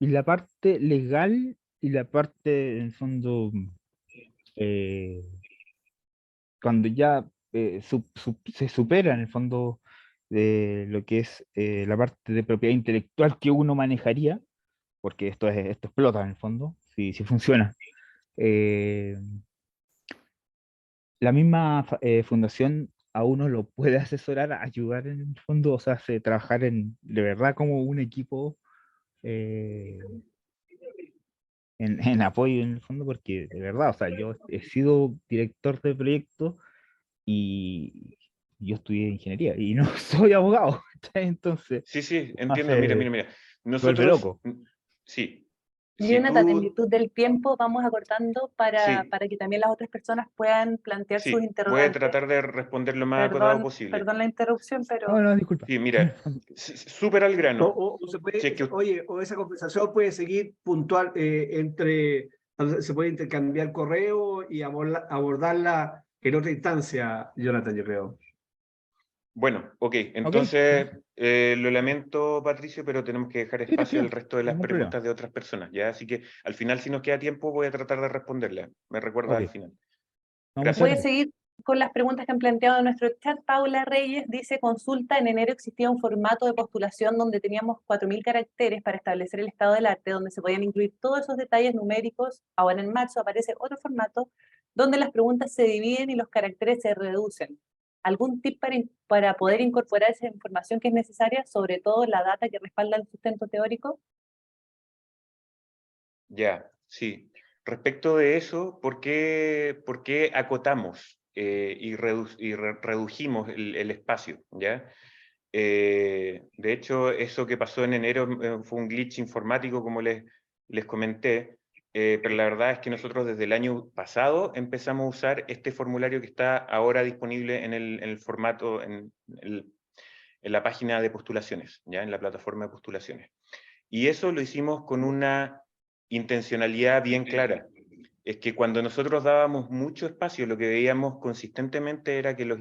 Y la parte legal y la parte, en el fondo, eh, cuando ya se supera, en el fondo, de lo que es la parte de propiedad intelectual que uno manejaría, porque esto explota en el fondo, si funciona. Eh, la misma fundación a uno lo puede asesorar, ayudar en el fondo, o sea, trabajar de verdad como un equipo eh, en apoyo en el fondo, porque de verdad, o sea, yo he sido director de proyectos y yo estudié ingeniería y no soy abogado. ¿Cachai? Entonces, Sí, sí, no entiendo. Mira, mira, sé, mira. Vuelve loco. Sí. Si Jonathan, en tú, virtud del tiempo, vamos acortando sí, para que también las otras personas puedan plantear sus sí, voy a interrogantes. tratar de responder lo más acotado posible. Perdón la interrupción, No, pero no, disculpa. Sí, mira, súper al O, grano. o se puede, Si es que oye, o esa conversación puede seguir puntual se puede intercambiar correo y abordarla en otra instancia, Jonathan, yo creo. Bueno, ok, entonces lo lamento, Patricio, pero tenemos que dejar Sí, espacio tranquilo, al resto de las ningún problema. preguntas de otras personas, ¿ya? Así que al final, si nos queda tiempo, voy a tratar de responderlas. Me recuerda al Ok. final. No, muchas voy a Gracias. gracias. seguir con las preguntas que han planteado en nuestro chat. Paula Reyes dice, consulta, en enero existía un formato de postulación donde teníamos 4.000 caracteres para establecer el estado del arte, donde se podían incluir todos esos detalles numéricos. Ahora en marzo aparece otro formato donde las preguntas se dividen y los caracteres se reducen. ¿Algún tip para poder incorporar esa información que es necesaria, sobre todo la data que respalda el sustento teórico? Ya, sí. Respecto de eso, por qué acotamos redujimos el espacio? ¿Ya? De hecho, eso que pasó en enero fue un glitch informático, como les comenté, pero la verdad es que nosotros desde el año pasado empezamos a usar este formulario que está ahora disponible en el formato, en la página de postulaciones, ¿ya? En la plataforma de postulaciones. Y eso lo hicimos con una intencionalidad bien clara. Es que cuando nosotros dábamos mucho espacio, lo que veíamos consistentemente era que las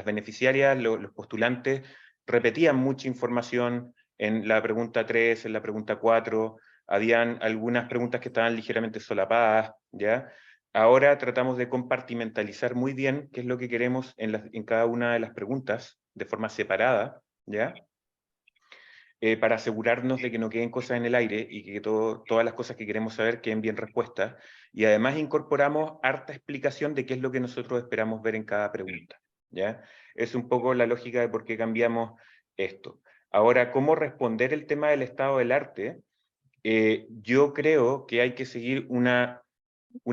beneficiarias, los postulantes, repetían mucha información en la pregunta 3, en la pregunta 4, habían algunas preguntas que estaban ligeramente solapadas, ¿ya? Ahora tratamos de compartimentalizar muy bien qué es lo que queremos en cada una de las preguntas, de forma separada, ¿ya? Para asegurarnos de que no queden cosas en el aire y que todas las cosas que queremos saber queden bien respuestas. Y además incorporamos harta explicación de qué es lo que nosotros esperamos ver en cada pregunta, ¿ya? Es un poco la lógica de por qué cambiamos esto. Ahora, ¿cómo responder el tema del estado del arte? Yo creo que hay que seguir una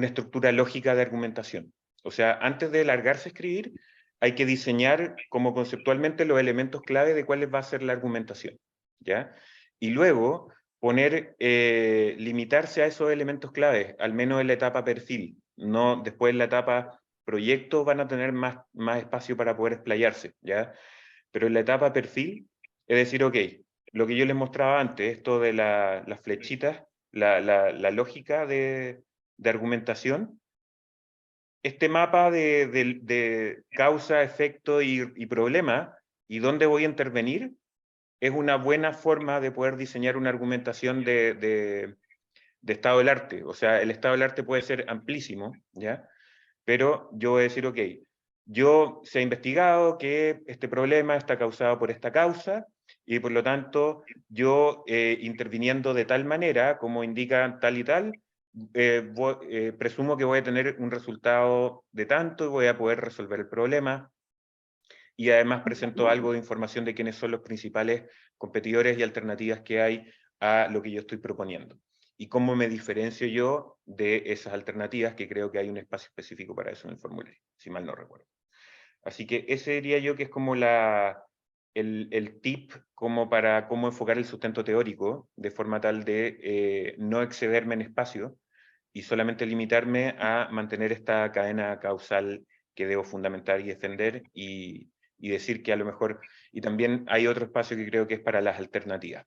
estructura lógica de argumentación. O sea, antes de largarse a escribir, hay que diseñar como conceptualmente los elementos clave de cuál va a ser la argumentación, ¿ya? Y luego limitarse a esos elementos clave, al menos en la etapa perfil. No, después en la etapa proyecto van a tener más espacio para poder explayarse, ¿ya? Pero en la etapa perfil, es decir, ok, lo que yo les mostraba antes, esto de las flechitas, la lógica de argumentación, este mapa de causa, efecto y problema, y dónde voy a intervenir, es una buena forma de poder diseñar una argumentación de estado del arte. O sea, el estado del arte puede ser amplísimo, ¿ya? Pero yo voy a decir, ok, se ha investigado que este problema está causado por esta causa, y por lo tanto, yo interviniendo de tal manera, como indica tal y tal, presumo que voy a tener un resultado de tanto y voy a poder resolver el problema. Y además presento algo de información de quiénes son los principales competidores y alternativas que hay a lo que yo estoy proponiendo. Y cómo me diferencio yo de esas alternativas, que creo que hay un espacio específico para eso en el formulario, si mal no recuerdo. Así que ese diría yo que es como el tip como para cómo enfocar el sustento teórico, de forma tal de no excederme en espacio y solamente limitarme a mantener esta cadena causal que debo fundamentar y defender y decir que a lo mejor, y también hay otro espacio que creo que es para las alternativas,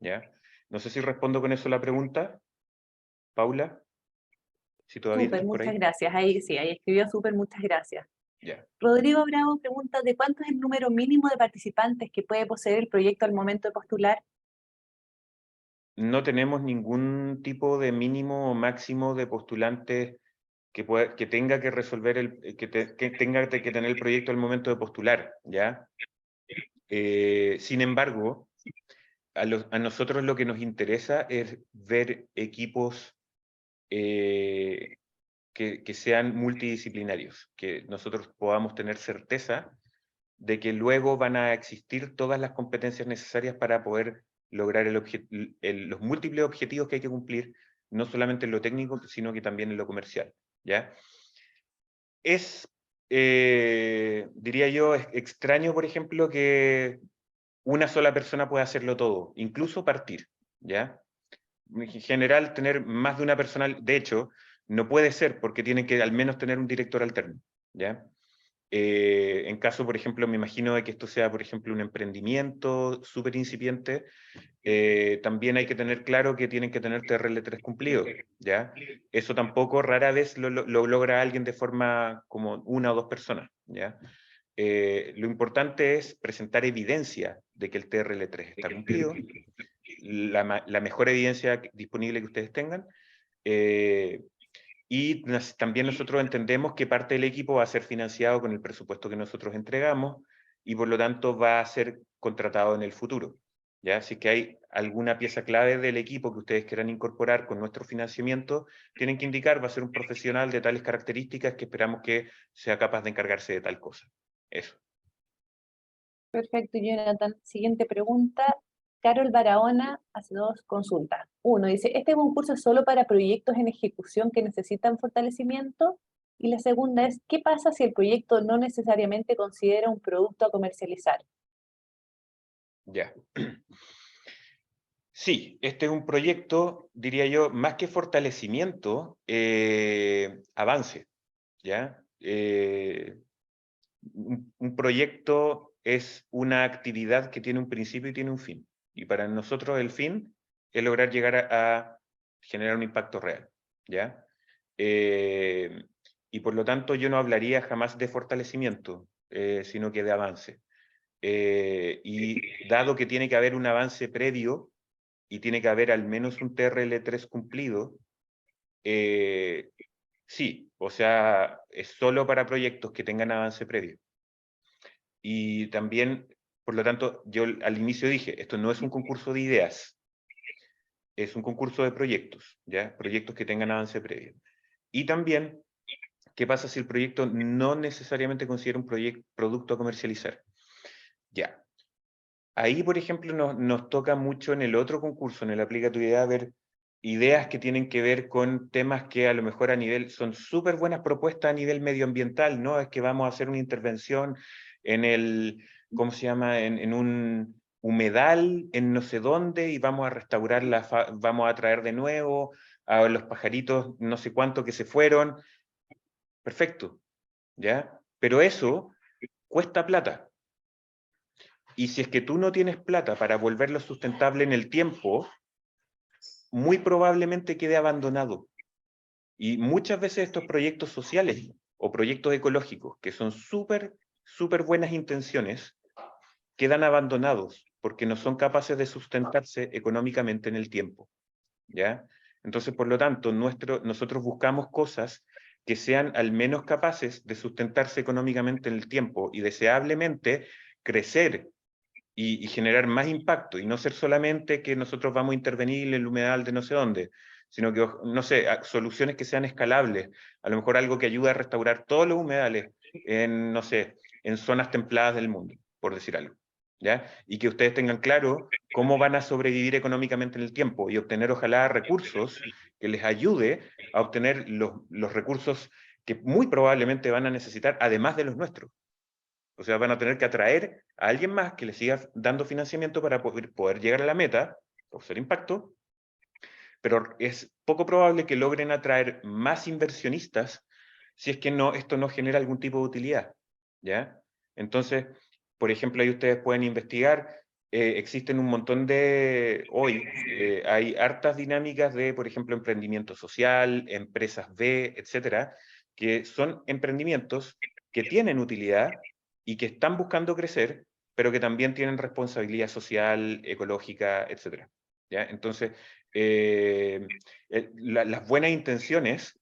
¿ya? No sé si respondo con eso la pregunta, Paula, si todavía Súper, estás por muchas ahí. gracias. Ahí sí, ahí escribió súper, muchas gracias. Ya. Rodrigo Bravo pregunta, ¿de cuánto es el número mínimo de participantes que puede poseer el proyecto al momento de postular? No tenemos ningún tipo de mínimo o máximo de postulantes que tenga que resolver que tenga que tener el proyecto al momento de postular, ¿ya? Sin embargo, a nosotros lo que nos interesa es ver equipos que sean multidisciplinarios, que nosotros podamos tener certeza de que luego van a existir todas las competencias necesarias para poder lograr los múltiples objetivos que hay que cumplir, no solamente en lo técnico, sino que también en lo comercial, ¿ya? Es, diría yo, es extraño, por ejemplo, que una sola persona puede hacerlo todo, incluso partir, ¿ya? En general, tener más de una persona, de hecho, no puede ser porque tienen que al menos tener un director alterno, ¿ya? En caso, por ejemplo, me imagino de que esto sea, por ejemplo, un emprendimiento súper incipiente, también hay que tener claro que tienen que tener TRL3 cumplido, ¿ya? Eso tampoco rara vez lo logra alguien de forma como una o dos personas, ¿ya? Lo importante es presentar evidencia de que el TRL3 está cumplido, la mejor evidencia disponible que ustedes tengan, y también nosotros entendemos que parte del equipo va a ser financiado con el presupuesto que nosotros entregamos y por lo tanto va a ser contratado en el futuro, ¿ya? Así que hay alguna pieza clave del equipo que ustedes quieran incorporar con nuestro financiamiento, tienen que indicar, va a ser un profesional de tales características que esperamos que sea capaz de encargarse de tal cosa. Eso. Perfecto, Jonathan. Siguiente pregunta. Carol Barahona hace dos consultas. Uno, dice, ¿este concurso es solo para proyectos en ejecución que necesitan fortalecimiento? Y la segunda es, ¿qué pasa si el proyecto no necesariamente considera un producto a comercializar? Ya. Sí, este es un proyecto, diría yo, más que fortalecimiento, avance, ¿ya? Un proyecto es una actividad que tiene un principio y tiene un fin. Y para nosotros el fin es lograr llegar a generar un impacto real, ¿ya? Y por lo tanto yo no hablaría jamás de fortalecimiento, sino que de avance. Y dado que tiene que haber un avance previo y tiene que haber al menos un TRL3 cumplido, sí, o sea, es solo para proyectos que tengan avance previo. Y también, por lo tanto, yo al inicio dije, esto no es un concurso de ideas, es un concurso de proyectos, ¿ya? Proyectos que tengan avance previo. Y también, ¿qué pasa si el proyecto no necesariamente considera un producto a comercializar? Ya. Ahí, por ejemplo, nos toca mucho en el otro concurso, en el Aplica tu Idea, ver ideas que tienen que ver con temas que a lo mejor a nivel, son súper buenas propuestas a nivel medioambiental, ¿no? Es que vamos a hacer una intervención en el, ¿cómo se llama? En un humedal, en no sé dónde, y vamos a restaurar vamos a traer de nuevo a los pajaritos, no sé cuánto que se fueron. Perfecto, ¿ya? Pero eso cuesta plata. Y si es que tú no tienes plata para volverlo sustentable en el tiempo, muy probablemente quede abandonado. Y muchas veces estos proyectos sociales o proyectos ecológicos, que son súper buenas intenciones, quedan abandonados porque no son capaces de sustentarse económicamente en el tiempo, ¿ya? Entonces, por lo tanto, nosotros buscamos cosas que sean al menos capaces de sustentarse económicamente en el tiempo y deseablemente crecer y generar más impacto, y no ser solamente que nosotros vamos a intervenir en el humedal de no sé dónde, sino que, no sé, soluciones que sean escalables, a lo mejor algo que ayude a restaurar todos los humedales en, no sé, en zonas templadas del mundo, por decir algo, ¿ya? Y que ustedes tengan claro cómo van a sobrevivir económicamente en el tiempo y obtener ojalá recursos que les ayude a obtener los recursos que muy probablemente van a necesitar, además de los nuestros. O sea, van a tener que atraer a alguien más que les siga dando financiamiento para poder llegar a la meta, causar impacto, pero es poco probable que logren atraer más inversionistas si es que esto no genera algún tipo de utilidad, ¿ya? Entonces, por ejemplo, ahí ustedes pueden investigar, existen un montón hoy hay hartas dinámicas de, por ejemplo, emprendimiento social, empresas B, etcétera, que son emprendimientos que tienen utilidad y que están buscando crecer, pero que también tienen responsabilidad social, ecológica, etcétera, ¿ya? Entonces, las buenas intenciones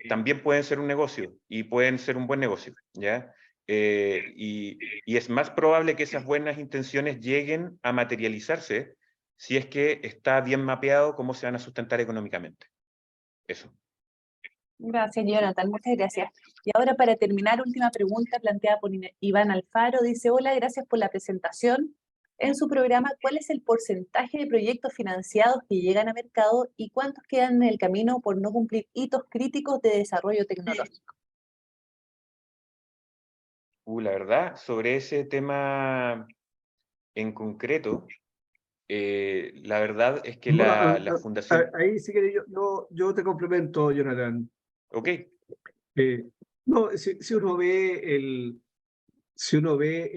también pueden ser un negocio y pueden ser un buen negocio, ¿ya? Y es más probable que esas buenas intenciones lleguen a materializarse si es que está bien mapeado cómo se van a sustentar económicamente. Eso. Gracias, Jonathan. Muchas gracias. Y ahora, para terminar, última pregunta planteada por Iván Alfaro. Dice, hola, gracias por la presentación. En su programa, ¿cuál es el porcentaje de proyectos financiados que llegan a mercado y cuántos quedan en el camino por no cumplir hitos críticos de desarrollo tecnológico? La verdad, sobre ese tema en concreto, la verdad es que No, la fundación... ahí sí que yo te complemento, Jonathan. Ok, No, si uno ve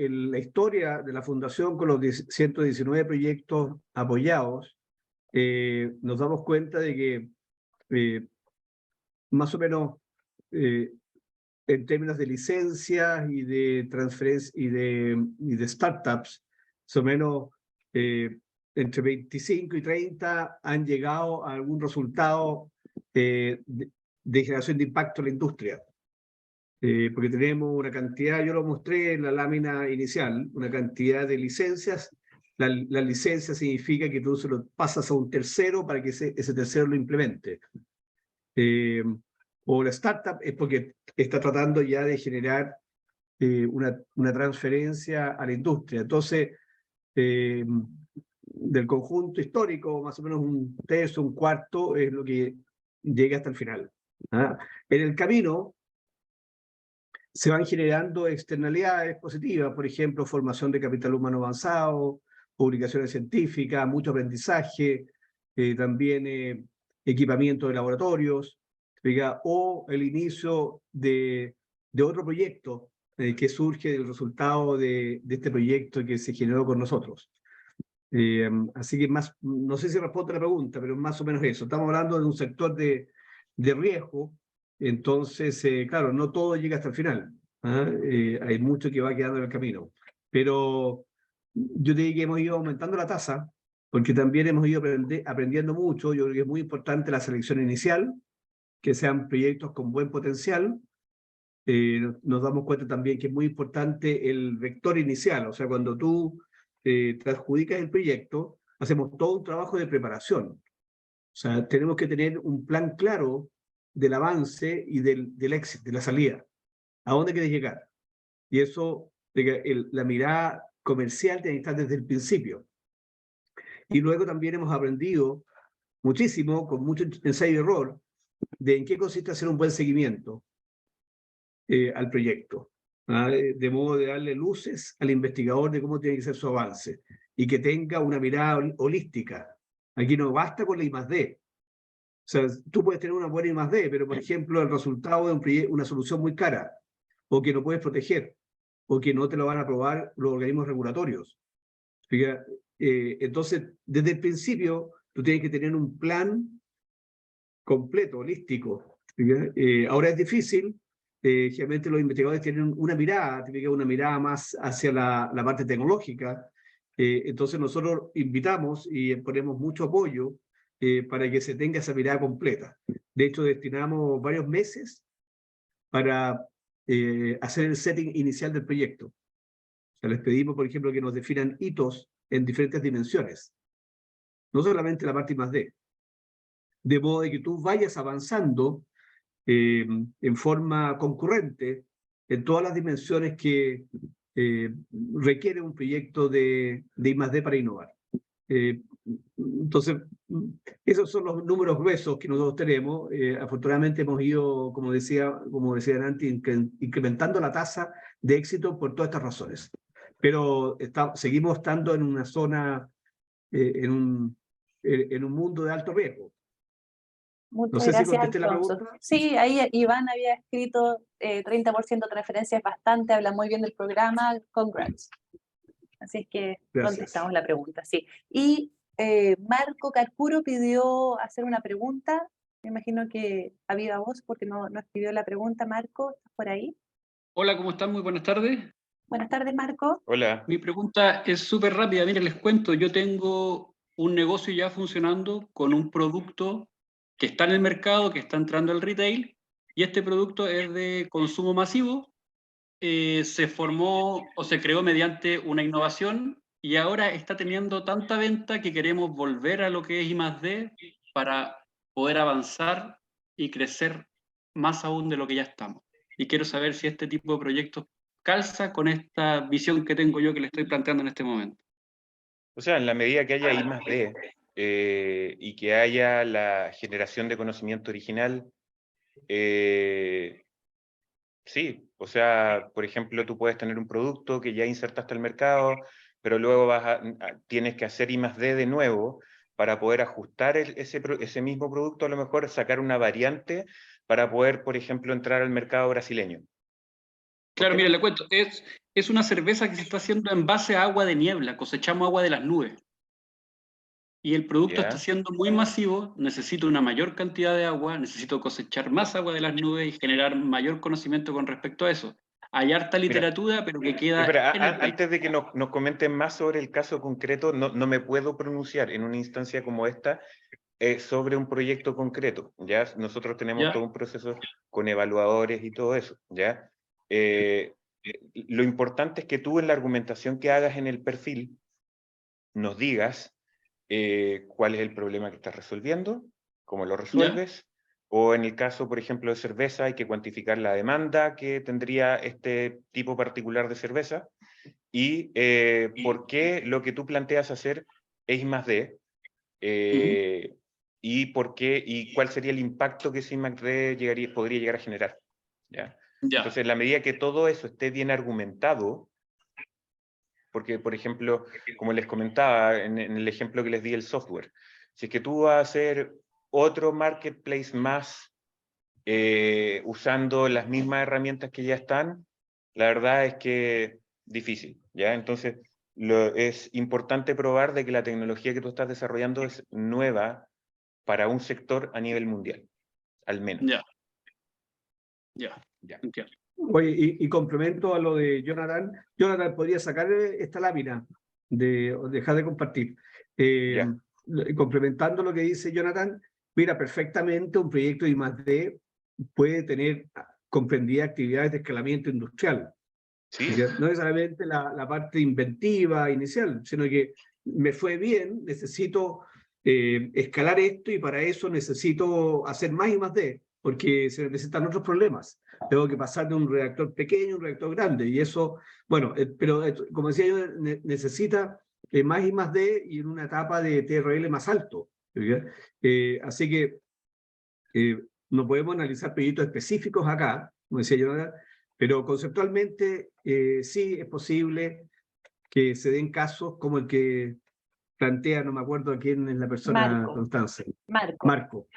la historia de la fundación con los 119 proyectos apoyados, nos damos cuenta de que más o menos en términos de licencias y de transferencia y de startups, más o menos entre 25 y 30 han llegado a algún resultado de generación de impacto en la industria. Porque tenemos una cantidad, yo lo mostré en la lámina inicial, una cantidad de licencias. La licencia significa que tú se lo pasas a un tercero para que ese tercero lo implemente. O la startup es porque está tratando ya de generar una transferencia a la industria. Entonces, del conjunto histórico, más o menos un tercio, un cuarto es lo que llega hasta el final. ¿Ah? En el camino se van generando externalidades positivas, por ejemplo, formación de capital humano avanzado, publicaciones científicas, mucho aprendizaje, también equipamiento de laboratorios, o el inicio de otro proyecto que surge del resultado de este proyecto que se generó con nosotros. Así que no sé si responde a la pregunta, pero más o menos eso. Estamos hablando de un sector de riesgo, entonces, claro, no todo llega hasta el final. ¿Ah? Hay mucho que va quedando en el camino. Pero yo te diría que hemos ido aumentando la tasa, porque también hemos ido aprendiendo mucho. Yo creo que es muy importante la selección inicial, que sean proyectos con buen potencial. Nos damos cuenta también que es muy importante el vector inicial, o sea, cuando tú te adjudicas el proyecto, hacemos todo un trabajo de preparación. O sea, tenemos que tener un plan claro del avance y del éxito, de la salida. ¿A dónde quieres llegar? Y eso, la mirada comercial tiene que estar desde el principio. Y luego también hemos aprendido muchísimo, con mucho ensayo y error, de en qué consiste hacer un buen seguimiento al proyecto. De modo de darle luces al investigador de cómo tiene que ser su avance y que tenga una mirada holística. Aquí no basta con la I+D. O sea, tú puedes tener una buena I+D, pero por ejemplo el resultado de una solución muy cara, o que no puedes proteger, o que no te lo van a aprobar los organismos regulatorios. Entonces, desde el principio, tú tienes que tener un plan completo, holístico. Ahora es difícil, generalmente los investigadores tienen una mirada más hacia la parte tecnológica. Entonces nosotros invitamos y ponemos mucho apoyo para que se tenga esa mirada completa. De hecho, destinamos varios meses para hacer el setting inicial del proyecto. O sea, les pedimos, por ejemplo, que nos definan hitos en diferentes dimensiones, no solamente la parte I+D, de modo de que tú vayas avanzando en forma concurrente en todas las dimensiones que requiere un proyecto de I+D para innovar. Entonces, esos son los números gruesos que nosotros tenemos. Afortunadamente hemos ido, como decía antes, incrementando la tasa de éxito por todas estas razones. Pero seguimos estando en una zona, en un mundo de alto riesgo. Muchas No sé si gracias, contesté la Alfonso. pregunta. Sí, ahí Iván había escrito 30% de transferencias, bastante, habla muy bien del programa, congrats. Así es que Gracias. contestamos la pregunta, sí. Y Marco Carpuro pidió hacer una pregunta, me imagino que a viva voz, porque no escribió la pregunta. Marco, ¿estás por ahí? Hola, ¿cómo están? Muy buenas tardes. Buenas tardes, Marco. hola. Mi pregunta es súper rápida. Miren, les cuento, yo tengo un negocio ya funcionando con un producto que está en el mercado, que está entrando al retail, y este producto es de consumo masivo. Se formó o se creó mediante una innovación y ahora está teniendo tanta venta que queremos volver a lo que es I+D para poder avanzar y crecer más aún de lo que ya estamos. Y quiero saber si este tipo de proyectos calza con esta visión que tengo yo que le estoy planteando en este momento. O sea, en la medida que haya I+D y que haya la generación de conocimiento original, sí, o sea, por ejemplo, tú puedes tener un producto que ya insertaste al mercado, pero luego tienes que hacer I+D de nuevo para poder ajustar ese mismo producto, a lo mejor sacar una variante para poder, por ejemplo, entrar al mercado brasileño. Claro, mira, le cuento, es una cerveza que se está haciendo en base a agua de niebla, cosechamos agua de las nubes. Y el producto está ¿Ya? siendo muy masivo, necesito una mayor cantidad de agua, necesito cosechar más agua de las nubes y generar mayor conocimiento con respecto a eso. Hay harta Mira, literatura, pero que queda espera, en el paper. antes de que nos comenten más sobre el caso concreto, no me puedo pronunciar en una instancia como esta sobre un proyecto concreto, ¿ya? Nosotros tenemos ¿Ya? todo un proceso con evaluadores y todo eso, ¿ya? Lo importante es que tú en la argumentación que hagas en el perfil nos digas cuál es el problema que estás resolviendo, cómo lo resuelves, o en el caso, por ejemplo, de cerveza, hay que cuantificar la demanda que tendría este tipo particular de cerveza, y por qué lo que tú planteas hacer es I+D, y por qué, y cuál sería el impacto que ese I+D podría llegar a generar, ¿ya? Ya. Entonces, en la medida que todo eso esté bien argumentado, porque, por ejemplo, como les comentaba en el ejemplo que les di el software, si es que tú vas a hacer otro marketplace más usando las mismas herramientas que ya están, la verdad es que difícil, ¿ya? Entonces, es importante probar de que la tecnología que tú estás desarrollando es nueva para un sector a nivel mundial, al menos. Ya. Ya. Ya. Entiendo. Oye, y complemento a lo de Jonathan. Jonathan, podría sacar esta lámina o dejar de compartir. Ya. Complementando lo que dice Jonathan, mira, perfectamente un proyecto de I+D puede tener comprendida actividades de escalamiento industrial. Sí. No necesariamente la parte inventiva inicial, sino que me fue bien, necesito escalar esto y para eso necesito hacer más I+D, porque se necesitan otros problemas. Tengo que pasar de un reactor pequeño a un reactor grande y eso, bueno, pero como decía yo, necesita más I+D y en una etapa de TRL más alto. Así que no podemos analizar proyectos específicos acá, como decía yo, pero conceptualmente sí es posible que se den casos como el que plantea, no me acuerdo a quién es la persona, Constanza. Marco.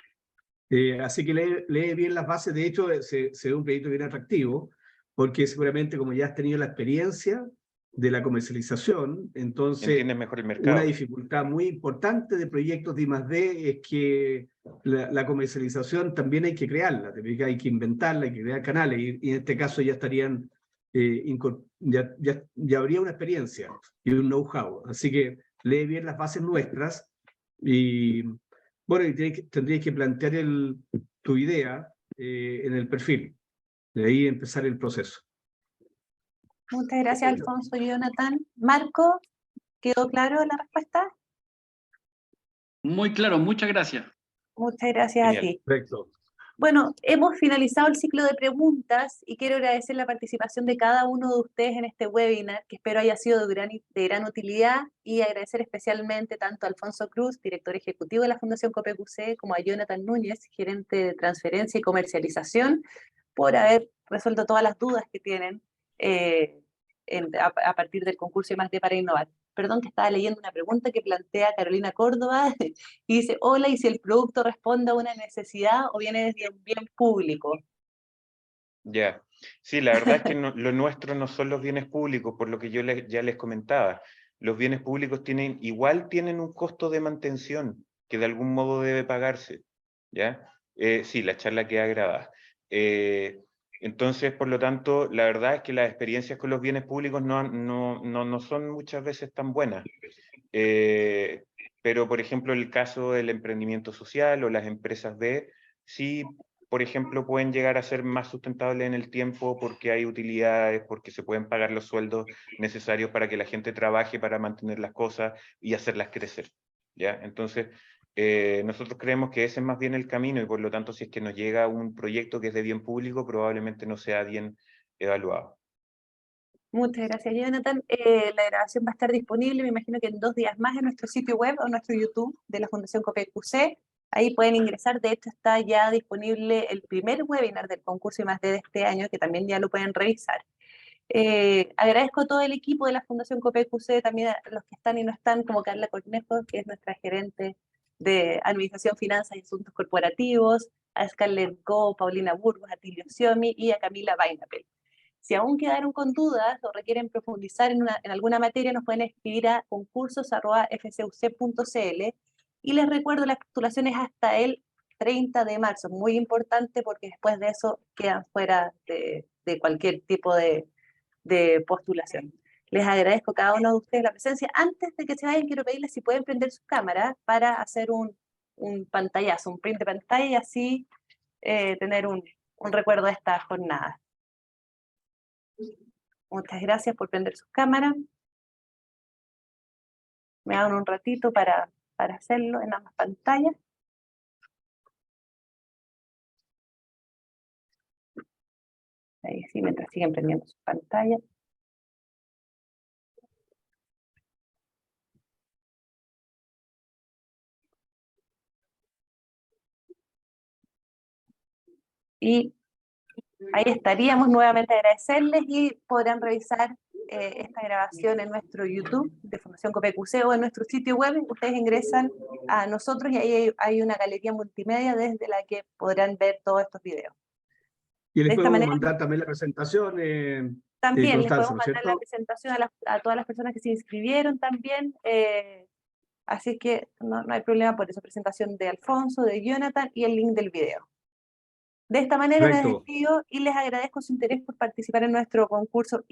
Así que lee bien las bases. De hecho, se ve un proyecto bien atractivo, porque seguramente como ya has tenido la experiencia de la comercialización, entonces Entiendes mejor el mercado. una dificultad muy importante de proyectos de I+D es que la comercialización también hay que crearla, hay que inventarla, hay que crear canales, y en este caso ya estarían, ya habría una experiencia y un know-how. Así que lee bien las bases nuestras y bueno, y tendrías que plantear tu idea en el perfil, de ahí empezar el proceso. Muchas gracias, Alfonso y Jonathan. Marco, ¿quedó claro la respuesta? Muy claro, muchas gracias. Muchas gracias Genial. a ti. Perfecto. Bueno, hemos finalizado el ciclo de preguntas y quiero agradecer la participación de cada uno de ustedes en este webinar, que espero haya sido de gran utilidad, y agradecer especialmente tanto a Alfonso Cruz, director ejecutivo de la Fundación COPEQC, como a Jonathan Núñez, gerente de transferencia y comercialización, por haber resuelto todas las dudas que tienen a partir del concurso I+D para innovar. Perdón, que estaba leyendo una pregunta que plantea Carolina Córdoba y dice: hola, ¿y si el producto responde a una necesidad o viene desde un bien público? Ya, sí, la verdad es que lo nuestro no son los bienes públicos, por lo que yo ya les comentaba. Los bienes públicos igual tienen un costo de mantención que de algún modo debe pagarse, ¿ya? Sí, la charla queda grabada. Entonces, por lo tanto, la verdad es que las experiencias con los bienes públicos no son muchas veces tan buenas. Pero, por ejemplo, el caso del emprendimiento social o las empresas B, sí, por ejemplo, pueden llegar a ser más sustentables en el tiempo porque hay utilidades, porque se pueden pagar los sueldos necesarios para que la gente trabaje para mantener las cosas y hacerlas crecer, ¿ya? Entonces, nosotros creemos que ese es más bien el camino y por lo tanto, si es que nos llega un proyecto que es de bien público, probablemente no sea bien evaluado. Muchas gracias, Jonathan. La grabación va a estar disponible, me imagino que en 2 días más, en nuestro sitio web o nuestro YouTube de la Fundación COPEQC. Ahí pueden ingresar. De hecho, está ya disponible el primer webinar del concurso I+D de este año, que también ya lo pueden revisar. Agradezco a todo el equipo de la Fundación COPEQC, también a los que están y no están, como Carla Cornejo, que es nuestra gerente de Administración, Finanzas y Asuntos Corporativos, a Scarlett Go, Paulina Burgos, a Tilio Xiomi y a Camila Vainapel. Si aún quedaron con dudas o requieren profundizar en alguna materia, nos pueden escribir a concursos@fcuc.cl, y les recuerdo, las postulaciones hasta el 30 de marzo, muy importante porque después de eso quedan fuera de cualquier tipo de postulación. Les agradezco a cada uno de ustedes la presencia. Antes de que se vayan, quiero pedirles si pueden prender sus cámaras para hacer un pantallazo, un print de pantalla, y así tener un recuerdo de esta jornada. Muchas gracias por prender sus cámaras. Me dan un ratito para hacerlo en ambas pantallas. Ahí sí, mientras siguen prendiendo sus pantallas. Y ahí estaríamos. Nuevamente agradecerles, y podrán revisar esta grabación en nuestro YouTube de Fundación COPEQC o en nuestro sitio web. Ustedes ingresan a nosotros y ahí hay una galería multimedia desde la que podrán ver todos estos videos. Y les De esta podemos manera, mandar también la presentación, también les Constanza, podemos ¿no es mandar la cierto? presentación a todas las personas que se inscribieron también. Así que no hay problema por eso. Presentación de Alfonso, de Jonathan y el link del video. De esta manera me Correcto. despido y les agradezco su interés por participar en nuestro concurso